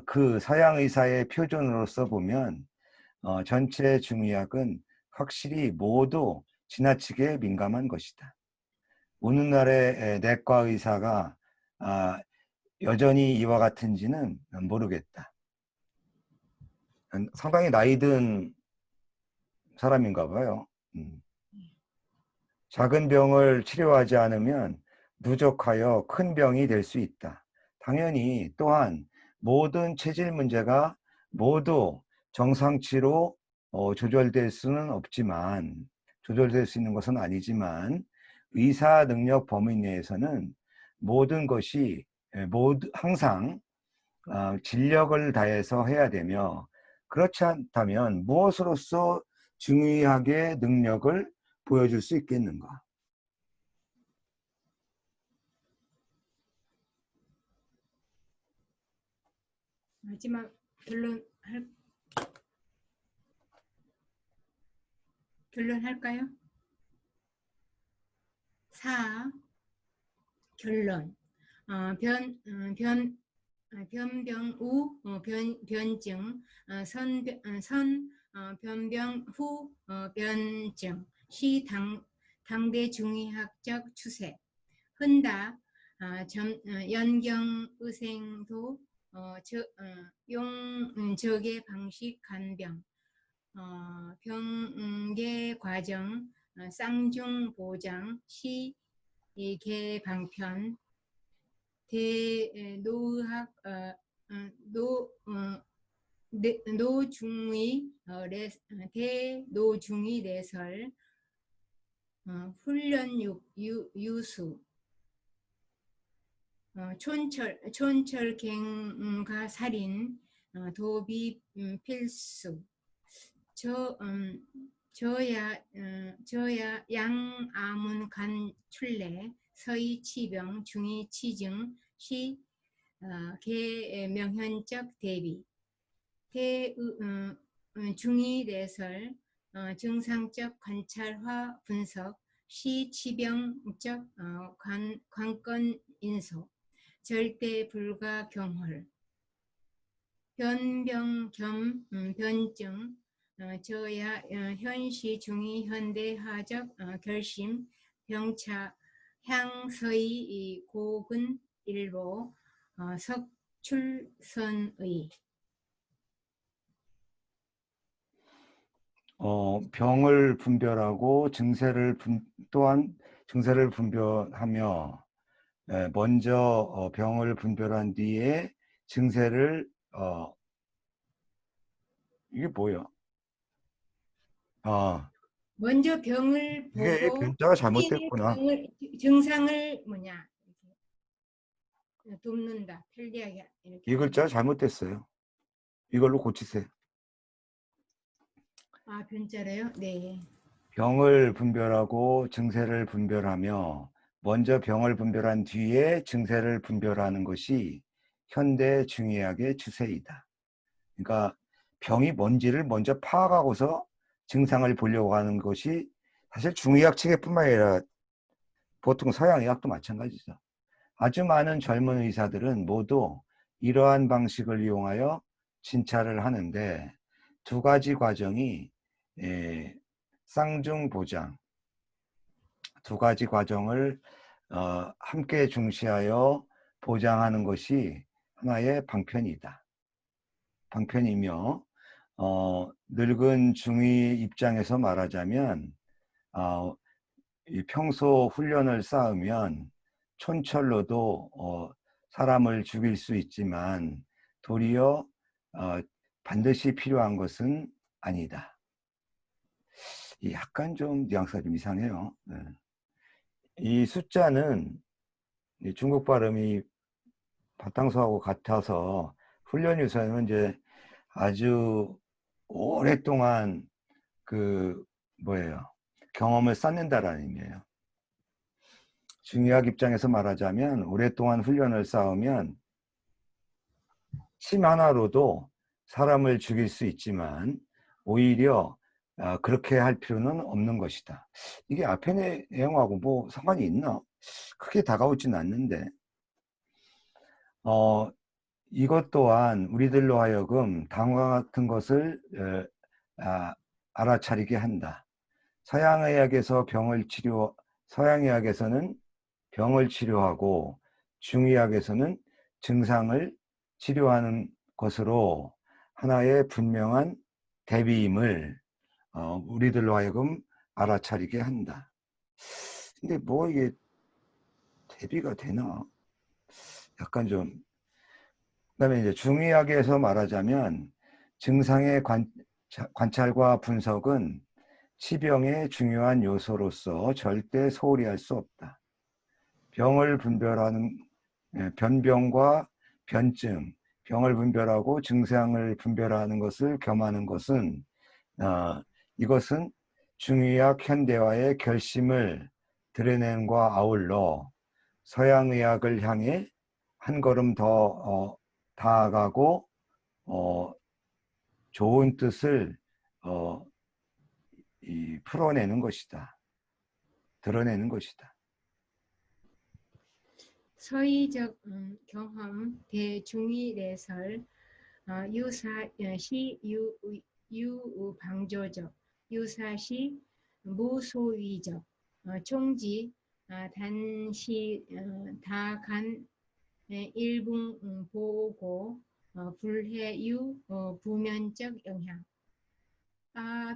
S2: 그 서양 의사의 표준으로서 보면 전체 중의학은 확실히 모두 지나치게 민감한 것이다. 오늘날의 내과 의사가 여전히 이와 같은지는 모르겠다. 상당히 나이 든 사람인가 봐요. 작은 병을 치료하지 않으면 누적하여 큰 병이 될 수 있다. 당연히 또한 모든 체질 문제가 모두 정상치로 조절될 수는 없지만, 조절될 수 있는 것은 아니지만, 의사 능력 범위 내에서는 모든 것이 항상 진력을 다해서 해야 되며, 그렇지 않다면 무엇으로서 중의학의 능력을 보여줄 수 있겠는가?
S1: 마지막 결론할까요? 4. 결론. 변병 후 변증, 변병 후 변증, 시 당대 중의학적 추세, 흔다, 연경의생도, 적의 방식 간병, 병계 과정, 쌍중 보장, 시 개방편, 대노학 노중의 대노중의 레설, 훈련 유수, 촌철갱가 살인, 도비 필수, 저야 양아문 간 출래, 서희 치병, 중이 치증, 시 개명현적 대비, 중이 레설, 증상적 관찰화 분석, 시 치병적 관건 인소, 절대 불가 경홀, 변병 겸 변증, 저야 현시 중의 현대화적 결심, 병차 향서의 고근 일보, 석출선의.
S2: 병을 분별하고 또한 증세를 분별하며 먼저 병을 분별한 뒤에 증세를 이게 뭐야?
S1: 먼저 병을
S2: 이게
S1: 보고
S2: 변자가
S1: 뒤에
S2: 잘못됐구나.
S1: 증상을 돕는다. 편리하게
S2: 이
S1: 이렇게.
S2: 글자가 잘못됐어요. 이걸로 고치세요.
S1: 아, 변자래요? 네.
S2: 병을 분별하고 증세를 분별하며 먼저 병을 분별한 뒤에 증세를 분별하는 것이 현대 중의학의 추세이다. 그러니까 병이 뭔지를 먼저 파악하고서 증상을 보려고 하는 것이 사실 중의학 체계뿐만 아니라 보통 서양의학도 마찬가지죠. 아주 많은 젊은 의사들은 모두 이러한 방식을 이용하여 진찰을 하는데 두 가지 과정이 쌍중보장, 두 가지 과정을 함께 중시하여 보장하는 것이 하나의 방편이다. 방편이며 늙은 중의 입장에서 말하자면 이 평소 훈련을 쌓으면 촌철로도 사람을 죽일 수 있지만 도리어 반드시 필요한 것은 아니다. 약간 좀 뉘앙스가 좀 이상해요. 네. 이 숫자는 중국 발음이 바탕수하고 같아서 훈련유서는 이제 아주 오랫동안 그 뭐예요? 경험을 쌓는다라는 의미예요. 중의학 입장에서 말하자면 오랫동안 훈련을 쌓으면 침 하나로도 사람을 죽일 수 있지만 오히려 그렇게 할 필요는 없는 것이다. 이게 앞에 내용하고 뭐 상관이 있나? 크게 다가오진 않는데 이것 또한 우리들로 하여금 다음과 같은 것을 알아차리게 한다. 서양의학에서는 병을 치료하고 중의학에서는 증상을 치료하는 것으로 하나의 분명한 대비임을 우리들로 하여금 알아차리게 한다. 근데 뭐 이게 대비가 되나? 약간 좀. 그다음에 이제 중의학에서 말하자면 증상의 관찰과 분석은 치병의 중요한 요소로서 절대 소홀히 할 수 없다. 병을 분별하는 변병과 변증, 병을 분별하고 증상을 분별하는 것을 겸하는 것은 이것은 중의학 현대화의 결심을 드러낸과 아울러 서양의학을 향해 한 걸음 더 다가가고 좋은 뜻을 풀어내는 것이다. 드러내는 것이다.
S1: 서의적 경험 대중의 내설 유사시 유방조적 유사시 무소위적 총지 단시 다간 일분 보고 불해유 부면적 영향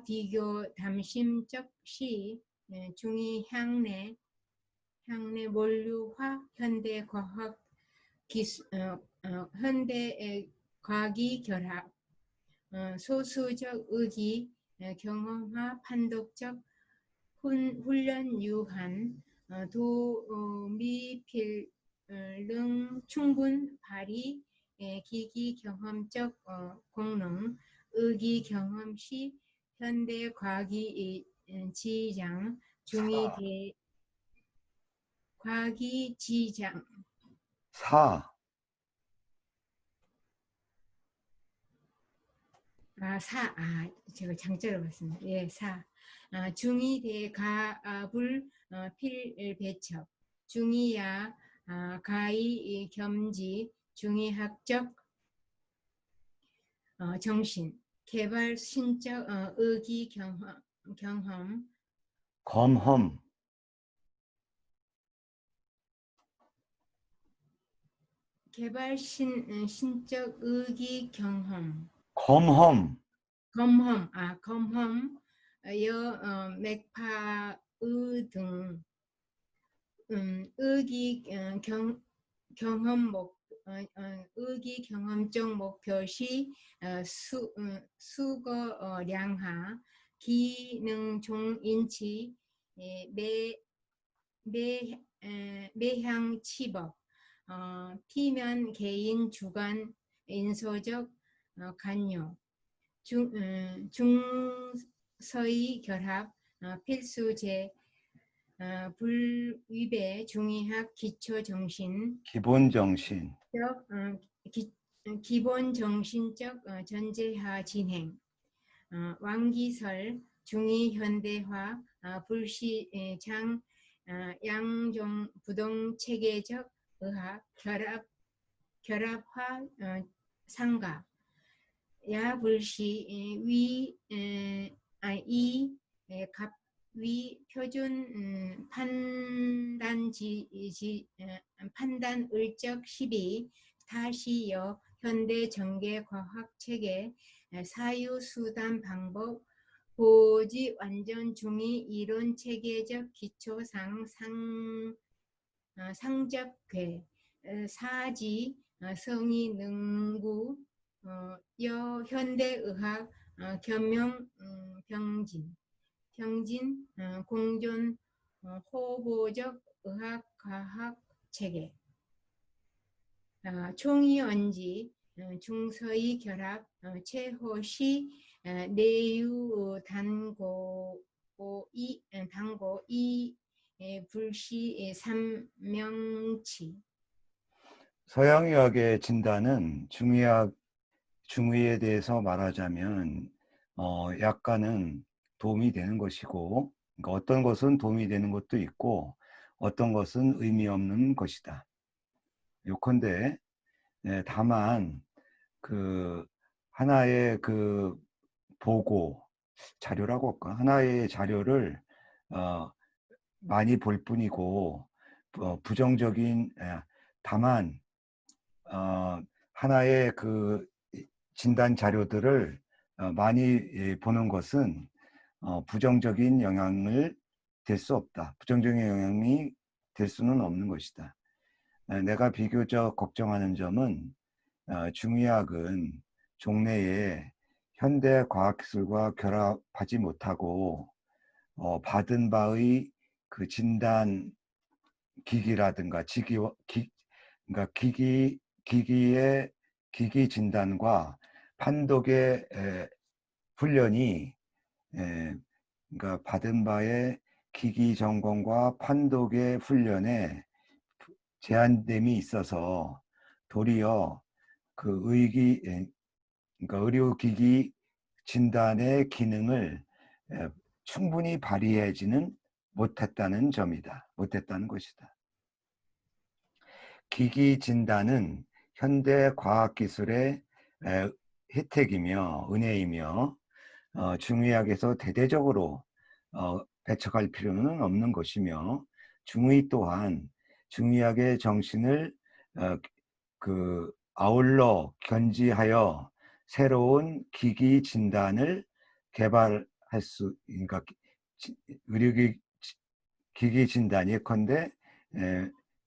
S1: 비교 담심적 시 중의 향내 원류화 현대 과학 현대 과학이 결합 소수적 의기 경험화 판독적 훈련 유한 도미필능 충분 발휘 기기 경험적 공능 의기 경험 시 현대 과학이 지장 중의 과학이 지장
S2: 사.
S1: 제가 장자를 봤습니다. 예, 중의 대가불 필배척 중의야 가의 겸지 중의학적 정신 개발 신적 의기 경험
S2: 검험.
S1: 개발 신적 의기 경험
S2: 검험.
S1: 검험 맥파의 등 의기 경험 의기 경험적 목표 시 수거 량화 기능 종 인치 매향 치법 피면 개인 주관 인소적 관여 중서의 결합, 필수제, 불위배, 중의학, 기초정신,
S2: 기본 정신.
S1: 기본 정신적 전제하 진행, 왕기설, 중의 현대화, 불시장, 양종 부동 체계적 의학, 결합화 상가, 야불시 갑위 표준 판단 을적 12 다시여 현대 전개 과학 체계 사유 수단 방법 보지 완전 중의 이론 체계적 기초상 상적괴 사지 성의 능구 여 현대의학 겸용 병진 공존 호보적 의학 과학 체계 총이언지 중서의 결합 최호시 내유 단고 이 불시 삼명치.
S2: 서양의학의 진단은 중의에 대해서 말하자면 약간은 도움이 되는 것이고, 그러니까 어떤 것은 도움이 되는 것도 있고 어떤 것은 의미 없는 것이다. 요컨대 다만 그 하나의 그 보고 자료라고 할까, 하나의 자료를 많이 볼 뿐이고 부정적인 다만 하나의 그 진단 자료들을 많이 보는 것은 부정적인 영향을 될 수 없다. 부정적인 영향이 될 수는 없는 것이다. 내가 비교적 걱정하는 점은 중의학은 종래에 현대 과학기술과 결합하지 못하고 받은 바의 그 진단 기기라든가 그러니까 기기의 기기 진단과 판독의 훈련이 그러니까 받은 바의 기기 점검과 판독의 훈련에 제한됨이 있어서 도리어 그 그러니까 의료기기 진단의 기능을 충분히 발휘하지는 못했다는 것이다. 기기 진단은 현대 과학기술의 혜택이며 은혜이며 중의학에서 대대적으로 배척할 필요는 없는 것이며, 중의 또한 중의학의 정신을 아울러 견지하여 새로운 기기 진단을 개발할 수, 그러니까 기기 진단 예컨대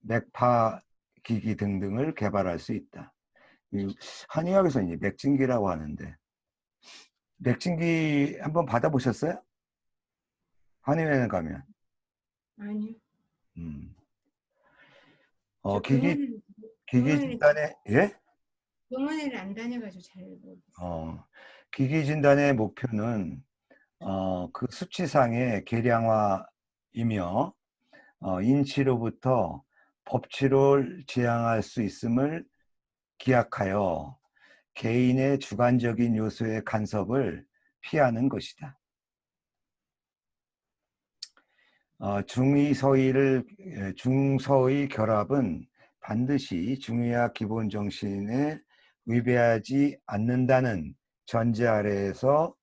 S2: 맥파 기기 등등을 개발할 수 있다. 한의학에서 이제 맥진기라고 하는데, 맥진기 한번 받아보셨어요? 한의원에 가면.
S1: 아니요.
S2: 기기 진단의 예?
S1: 병원에를 안 다녀가지고 잘 모르겠어요.
S2: 기기 진단의 목표는 그 수치상의 계량화이며 인치로부터 법치를 지향할 수 있음을 기약하여 개인의 주관적인 요소의 간섭을 피하는 것이다. 중서의 결합은 반드시 중의학 기본 정신에 위배하지 않는다는 전제 아래에서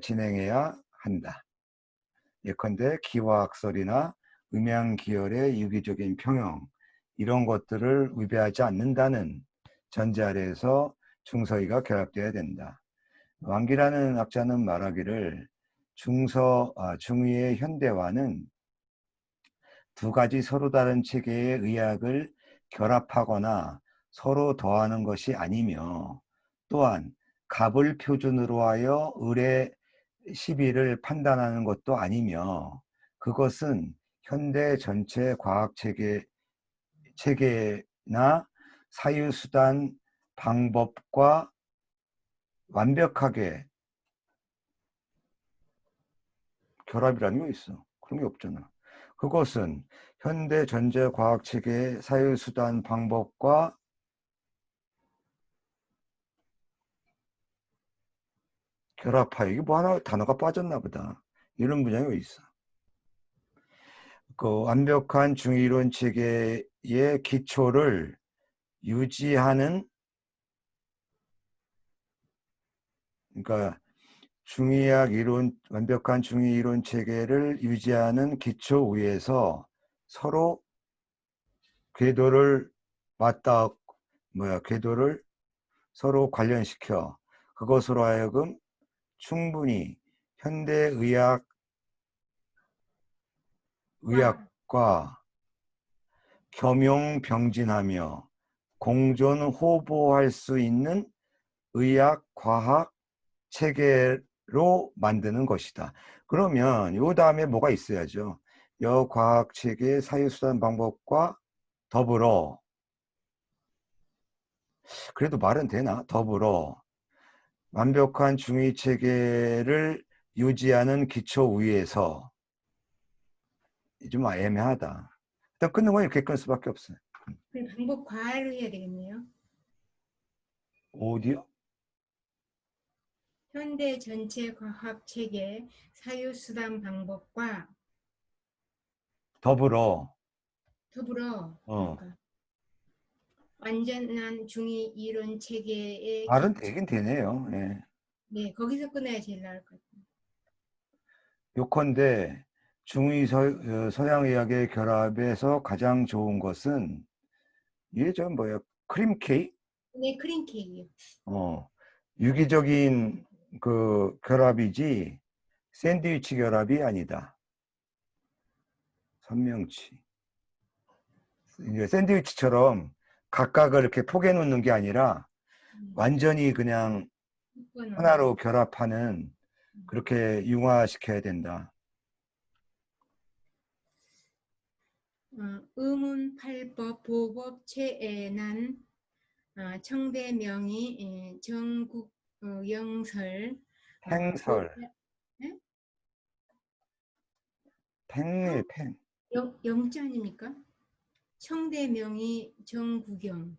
S2: 진행해야 한다. 예컨대 기와학설이나 음양기혈의 유기적인 평형, 이런 것들을 위배하지 않는다는 전제 아래에서 중서의가 결합되어야 된다. 왕기라는 학자는 말하기를 중의의 현대화는 두 가지 서로 다른 체계의 의학을 결합하거나 서로 더하는 것이 아니며, 또한 갑을 표준으로 하여 을의 시비를 판단하는 것도 아니며, 그것은 현대 전체 과학 체계나 사유수단 방법과 완벽하게 결합이라는 게 있어. 그런 게 없잖아. 그것은 현대 전제 과학 체계의 사유수단 방법과 결합하여, 이게 뭐 하나 단어가 빠졌나 보다. 이런 분야가 있어. 그 완벽한 중이론 체계의 기초를 유지하는, 그러니까 중의학 이론, 완벽한 중의 이론 체계를 유지하는 기초 위에서 서로 궤도를 궤도를 서로 관련시켜 그것으로 하여금 충분히 의학과 겸용병진하며 공존 호보할 수 있는 의학 과학 체계로 만드는 것이다. 그러면 요 다음에 뭐가 있어야죠? 여과학 체계의 사유수단 방법과 더불어, 그래도 말은 되나? 더불어 완벽한 중의 체계를 유지하는 기초 위에서, 좀 애매하다. 일단 끊는 건 이렇게 끊을 수밖에 없어요.
S1: 그럼 방법 과를 해야 되겠네요.
S2: 어디요?
S1: 현대 전체 과학 체계 사유수단 방법과
S2: 더불어, 어,
S1: 그러니까 완전한 중의 이론 체계의
S2: 말은
S1: 기초.
S2: 되긴 되네요. 예.
S1: 네, 거기서 끊어야 제일 나을 것 같아요.
S2: 요컨대 서양의학의 결합에서 가장 좋은 것은 이게 좀 뭐야, 크림 케이크?
S1: 네, 크림 케이크요.
S2: 유기적인 그 결합이지 샌드위치 결합이 아니다. 선명치. 이제 샌드위치처럼 각각을 이렇게 포개 놓는 게 아니라 완전히 그냥 하나로 결합하는, 그렇게 융화시켜야 된다.
S1: 의문팔법 보법체난 청대명의 정국 영설
S2: 팽설,
S1: 네?
S2: 팽일, 팽.
S1: 영자 아닙니까? 청대명의 정국영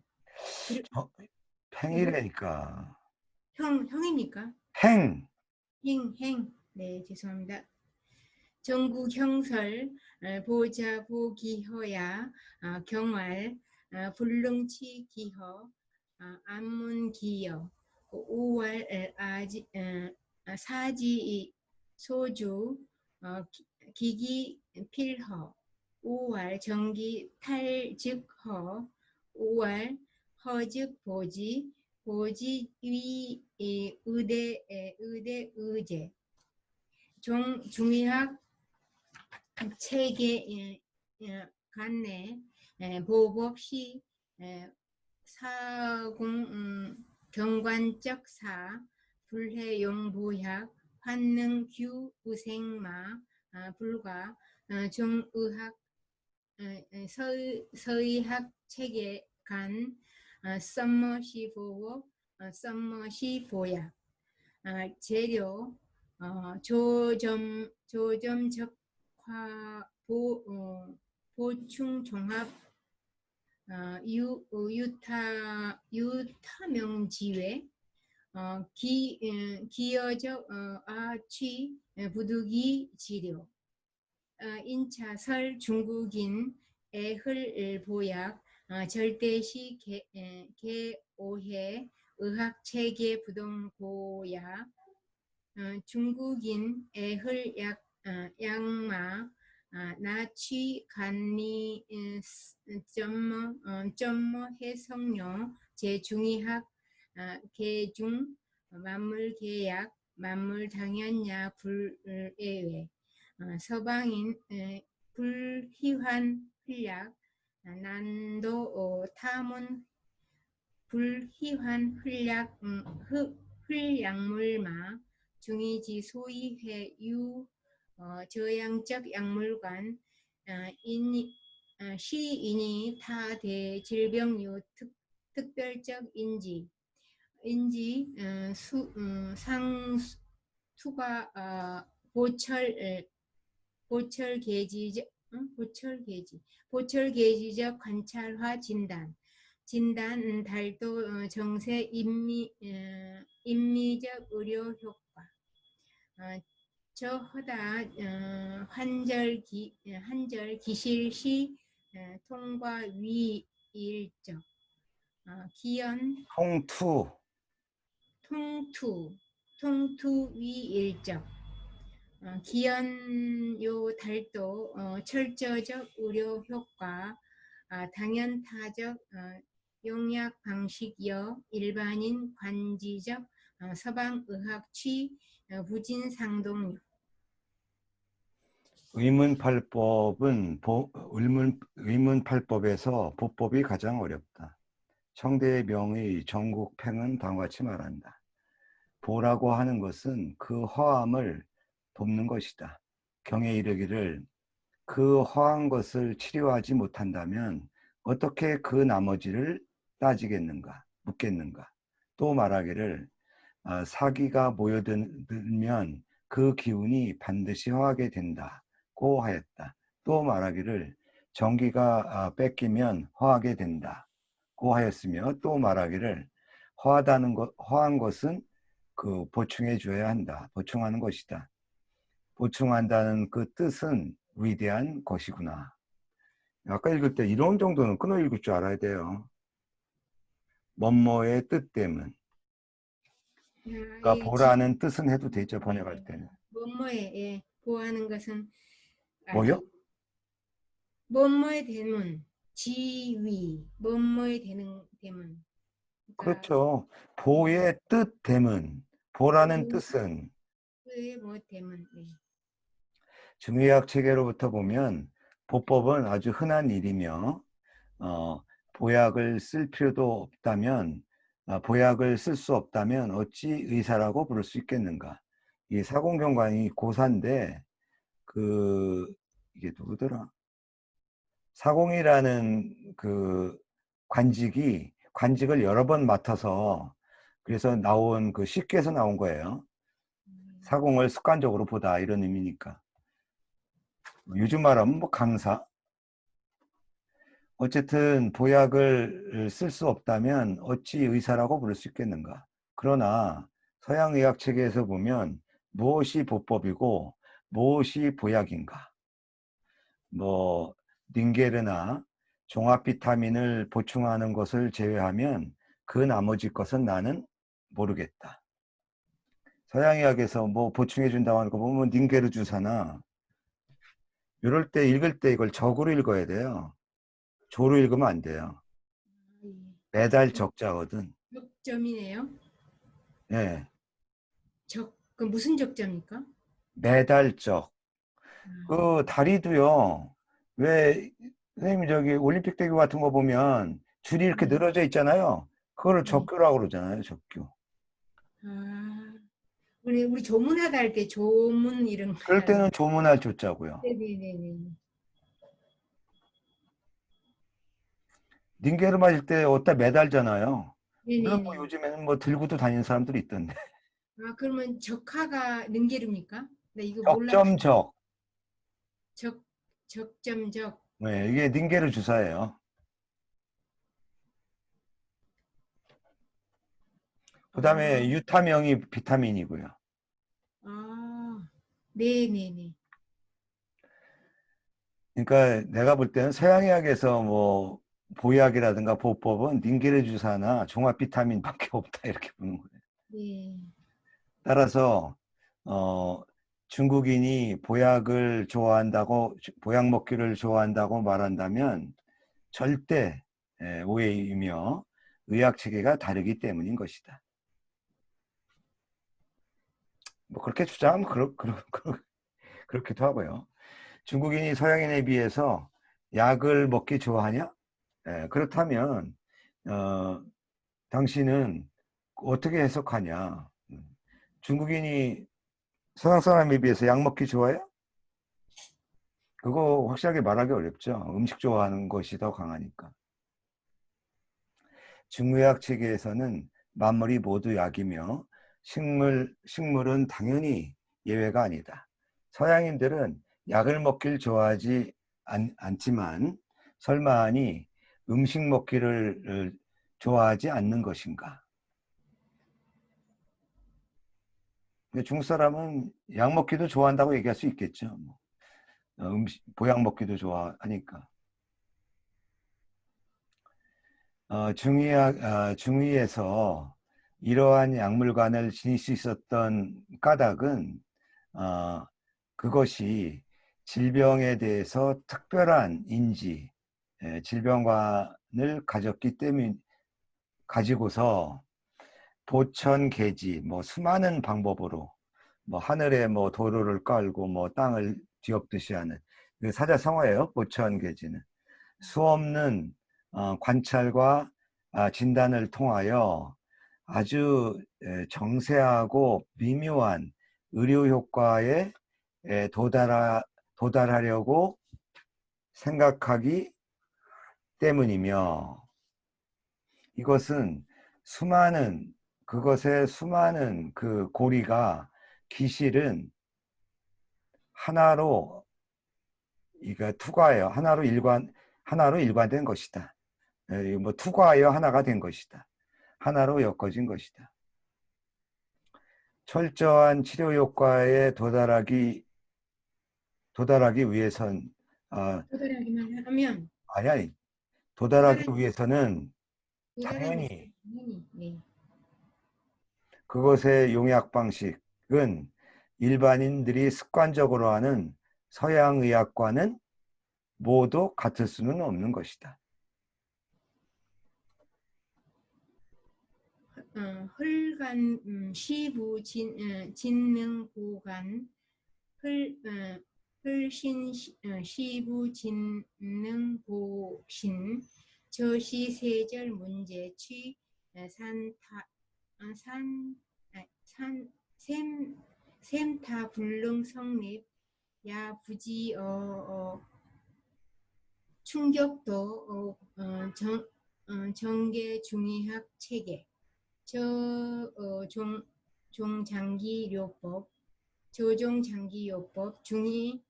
S2: 팽이라니까.
S1: 형입니까?
S2: 팽.
S1: 행. 네, 죄송합니다. 전국 형설 보자 보기허야 경활 불능치 기허 안문 기여 오월 사지 소주 기기 필허 5월 정기 탈즉허 5월 허즉 보지 보지 위 의대 의제 중의학 체계 간내 보법시 사공 경관적 사 불해용보약 환능규 우생마 불과 중의학 서의학 체계 간 썸머시 보호 썸머시 보약 재료 조점 적화 보충 종합 유타명지회 기여적 아취 부득이 치료 인차설 중국인 애흘 보약 절대시 개오해 의학체계 부동고약 중국인 애흘 약마 나취 간미 점모 해성료 제중의학 개중 만물 계약 만물 당연약 불애외 서방인 불희환 흘약 난도 타문 불희환 흘약 흘약물마 중이지 소위회 유 저양적 약물관 시인이 타대 질병류 특별적 인지 상 투과 보철 보철계지적 관찰화 진단 달도 정세 인미적 의료 효과 저허다 환절 기실 시 통과 위일적 기연
S2: 통투.
S1: 통투 위일적 기연요 달도 철저적 의료 효과 당연타적 용약 방식여 일반인 관지적 서방의학 취 부진상동요.
S2: 의문팔법에서 보법이 가장 어렵다. 청대의 명의 전국팽은 다음과 같이 말한다. 보라고 하는 것은 그 허함을 돕는 것이다. 경에 이르기를 그 허한 것을 치료하지 못한다면 어떻게 그 나머지를 따지겠는가, 묻겠는가. 또 말하기를 사기가 모여들면 그 기운이 반드시 허하게 된다고 하였다. 또 말하기를 정기가 뺏기면 허하게 된다고 하였으며 또 말하기를 허한 것은 그 보충해 줘야 한다. 보충하는 것이다. 보충한다는 그 뜻은 위대한 것이구나. 아까 읽을 때 이런 정도는 끊어 읽을 줄 알아야 돼요. 뭐뭐의 뜻 때문. 그러니까 보라는 뜻은 해도 되죠. 번역할 때는.
S1: 뭐뭐에 보하는 것은
S2: 뭐요?
S1: 뭐뭐의 대문, 지위, 뭐뭐의 대문. 그러니까
S2: 그렇죠. 보의 뜻 대문. 보라는 뜻은
S1: 그의 뭐 대문.
S2: 중의학 체계로부터 보면 보법은 아주 흔한 일이며 보약을 쓸 필요도 없다면 보약을 쓸 수 없다면 어찌 의사라고 부를 수 있겠는가. 이 사공경관이 고사인데 이게 누구더라? 사공이라는 그 관직을 여러 번 맡아서 그래서 나온 쉽게 해서 나온 거예요. 사공을 습관적으로 보다 이런 의미니까. 요즘 말하면 뭐 강사. 어쨌든 보약을 쓸 수 없다면 어찌 의사라고 부를 수 있겠는가. 그러나 서양의학 체계에서 보면 무엇이 보법이고 무엇이 보약인가. 뭐 닌게르나 종합 비타민을 보충하는 것을 제외하면 그 나머지 것은 나는 모르겠다. 서양의학에서 뭐 보충해 준다고 하는 거 보면 닌게르 주사나 이럴 때 읽을 때 이걸 적으로 읽어야 돼요. 조로 읽으면 안 돼요. 매달 적자거든.
S1: 적점이네요.
S2: 예.
S1: 그 무슨 적자입니까?
S2: 매달적. 그 다리도요. 왜 선생님 저기 올림픽 대교 같은 거 보면 줄이 이렇게 늘어져 있잖아요. 그거를 적교라고 그러잖아요. 적교.
S1: 우리 조문하다 할 때 조문 이런 거.
S2: 그럴 때는 조문할 조자고요.
S1: 네네네네.
S2: 닌게르 맞을 때 어디다 매달잖아요. 물론 뭐
S1: 네네네.
S2: 요즘에는 뭐 들고도 다니는 사람들이 있던데.
S1: 그러면 적화가 능계릅니까? 나 이거 몰라.
S2: 적점적.
S1: 적점적.
S2: 네, 이게 닌게르 주사예요. 그 다음에 유타명이 비타민이고요.
S1: 네네네.
S2: 그러니까 내가 볼 때는 서양의학에서 뭐 보약이라든가 보법은 닌게르 주사나 종합 비타민밖에 없다 이렇게 보는 거예요.
S1: 네.
S2: 따라서 중국인이 보약을 좋아한다고 보약 먹기를 좋아한다고 말한다면 절대 오해이며 의학 체계가 다르기 때문인 것이다. 뭐 그렇게 주장하면 그렇기도 하고요. 중국인이 서양인에 비해서 약을 먹기 좋아하냐? 그렇다면 당신은 어떻게 해석하냐? 중국인이 서양 사람에 비해서 약 먹기 좋아해요? 그거 확실하게 말하기 어렵죠. 음식 좋아하는 것이 더 강하니까. 중의학 체계에서는 만물이 모두 약이며 식물은 당연히 예외가 아니다. 서양인들은 약을 먹기를 좋아하지 않지만 설마하니 음식 먹기를 좋아하지 않는 것인가? 근데 중국 사람은 약 먹기도 좋아한다고 얘기할 수 있겠죠. 뭐. 보약 먹기도 좋아하니까. 중의에서 이러한 약물관을 지닐 수 있었던 까닭은 그것이 질병에 대해서 특별한 인지, 질병관을 가지고서 보천개지, 뭐 수많은 방법으로 뭐 하늘에 뭐 도로를 깔고 뭐 땅을 뒤엎듯이 하는 그 사자성어예요. 보천개지는 수없는 관찰과 진단을 통하여 아주 정세하고 미묘한 의료 효과에 도달하려고 생각하기 때문이며 이것은 그것의 수많은 그 고리가 기실은 하나로 이거 투과하여 하나로 일관된 것이다. 뭐 투과하여 하나가 된 것이다. 하나로 엮어진 것이다. 철저한 치료 효과에 도달하기 위해선
S1: 도달하기만 하면
S2: 아니 도달하기
S1: 도달하기
S2: 위해서는
S1: 도달하기
S2: 당연히
S1: 위해서는 네.
S2: 그것의 용약 방식은 일반인들이 습관적으로 하는 서양의학과는 모두 같을 수는 없는 것이다.
S1: 혈관 시부 진능 보관 혈신 시부 진능 보신 저시세절 문제 취 산타 산 샘타 불능 성립 야부지 충격도 정계 중의학 체계 종장기요법 저종장기요법 중의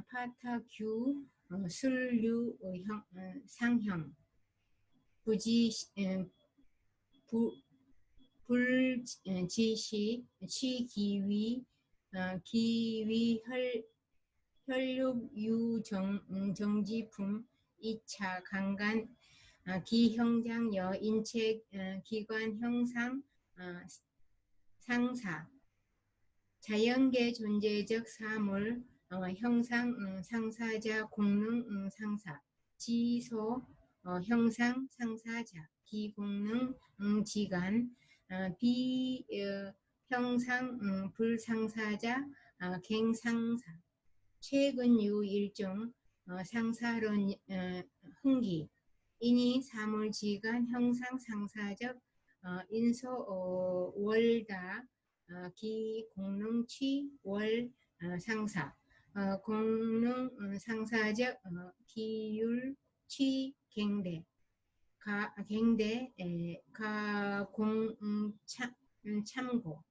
S1: 파타규 술류 상형 부지 불지시 취기위 기위 혈육유정지품 2차 강간 기형장여 인체 기관 형상 상사 자연계 존재적 사물 형상 상사자 공능 상사 지소 형상 상사자 비공능 지간 비형상 불상사자 갱상사 최근 유 일종 상사론 흥기 이니 사물지간 형상 상사적 인소 월다 기공능취 월 상사 공능 상사적 기율 취 갱대 갱대 가공 참고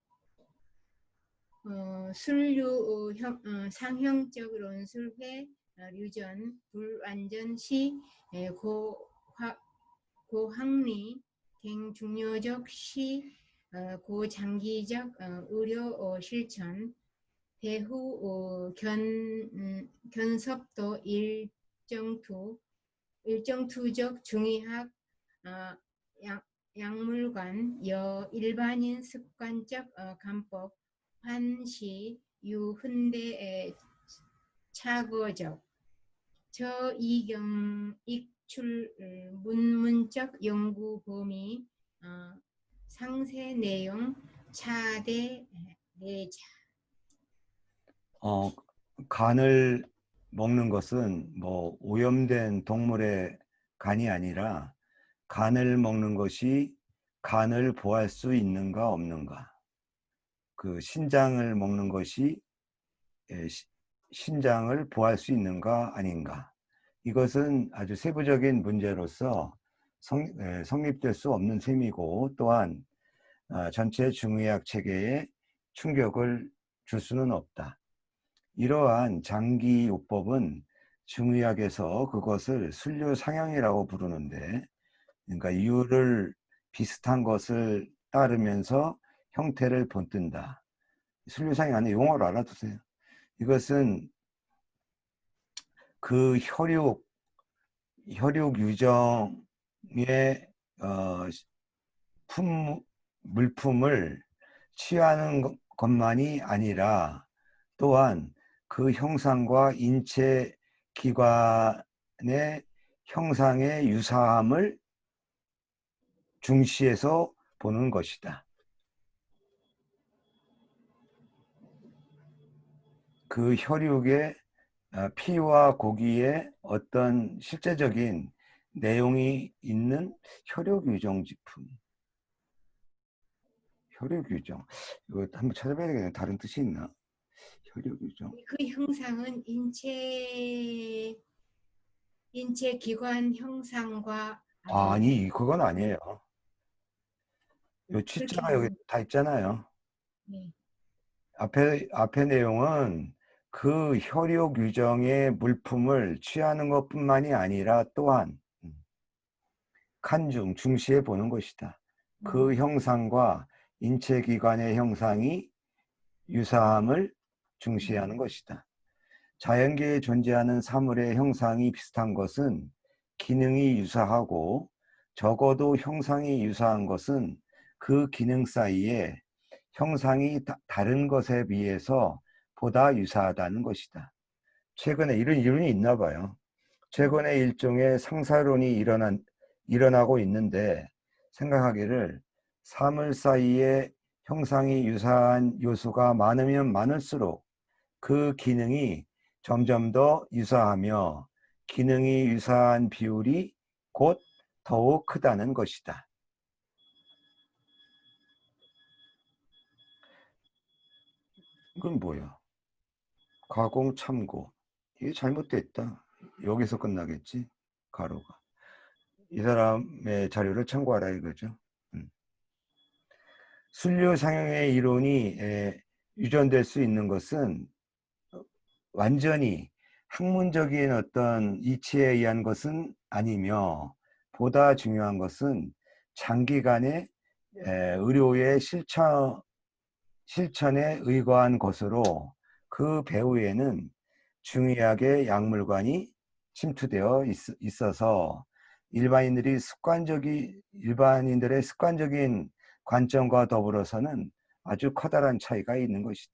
S1: 술류 상형적 론술회 류전 불완전시 고학리 갱중요적 시 고장기적 의료 실천 배후 견섭도 일정투적 중의학 약물관 일반인 습관적 간법 환시 유흔대 차거적 저이경 익출 문문적 연구 범위 상세 내용 차대 내자
S2: 간을 먹는 것은 뭐 오염된 동물의 간이 아니라 간을 먹는 것이 간을 보할 수 있는가 없는가 그 신장을 먹는 것이 신장을 보할 수 있는가 아닌가 이것은 아주 세부적인 문제로서 성립될 수 없는 셈이고 또한 전체 중의학 체계에 충격을 줄 수는 없다. 이러한 장기요법은 중의학에서 그것을 순료상형이라고 부르는데, 그러니까 이유를 비슷한 것을 따르면서 형태를 본뜬다. 순료상형 안에 용어를 알아두세요. 이것은 그 혈육 유정의 물품을 취하는 것만이 아니라 또한 그 형상과 인체 기관의 형상의 유사함을 중시해서 보는 것이다. 그 혈육의 피와 고기에 어떤 실제적인 내용이 있는 혈육유정지품. 혈육유정. 이거 한번 찾아봐야겠네. 다른 뜻이 있나? 혈육유정.
S1: 그 형상은 인체 기관 형상과
S2: 아니, 그건 아니에요. 요
S1: 그렇게
S2: 치자가 여기
S1: 보는
S2: 다 있잖아요.
S1: 네.
S2: 앞에 내용은 그 혈육 유정의 물품을 취하는 것뿐만이 아니라 또한 칸중 중시해 보는 것이다. 그 형상과 인체기관의 형상이 유사함을 중시하는 것이다. 자연계에 존재하는 사물의 형상이 비슷한 것은 기능이 유사하고 적어도 형상이 유사한 것은 그 기능 사이에 형상이 다른 것에 비해서 보다 유사하다는 것이다. 최근에 이런 이론이 있나 봐요. 최근에 일종의 상사론이 일어나고 있는데, 생각하기를 사물 사이에 형상이 유사한 요소가 많으면 많을수록 그 기능이 점점 더 유사하며 기능이 유사한 비율이 곧 더욱 크다는 것이다. 이건 뭐야? 가공 참고. 이게 잘못됐다. 여기서 끝나겠지? 가로가. 이 사람의 자료를 참고하라 이거죠. 순료상형의 이론이 유전될 수 있는 것은 완전히 학문적인 어떤 이치에 의한 것은 아니며, 보다 중요한 것은 장기간의 의료의 실천에 의거한 것으로 그 배후에는 중의학의 약물관이 침투되어 있어서 일반인들의 습관적인 관점과 더불어서는 아주 커다란 차이가 있는 것이다.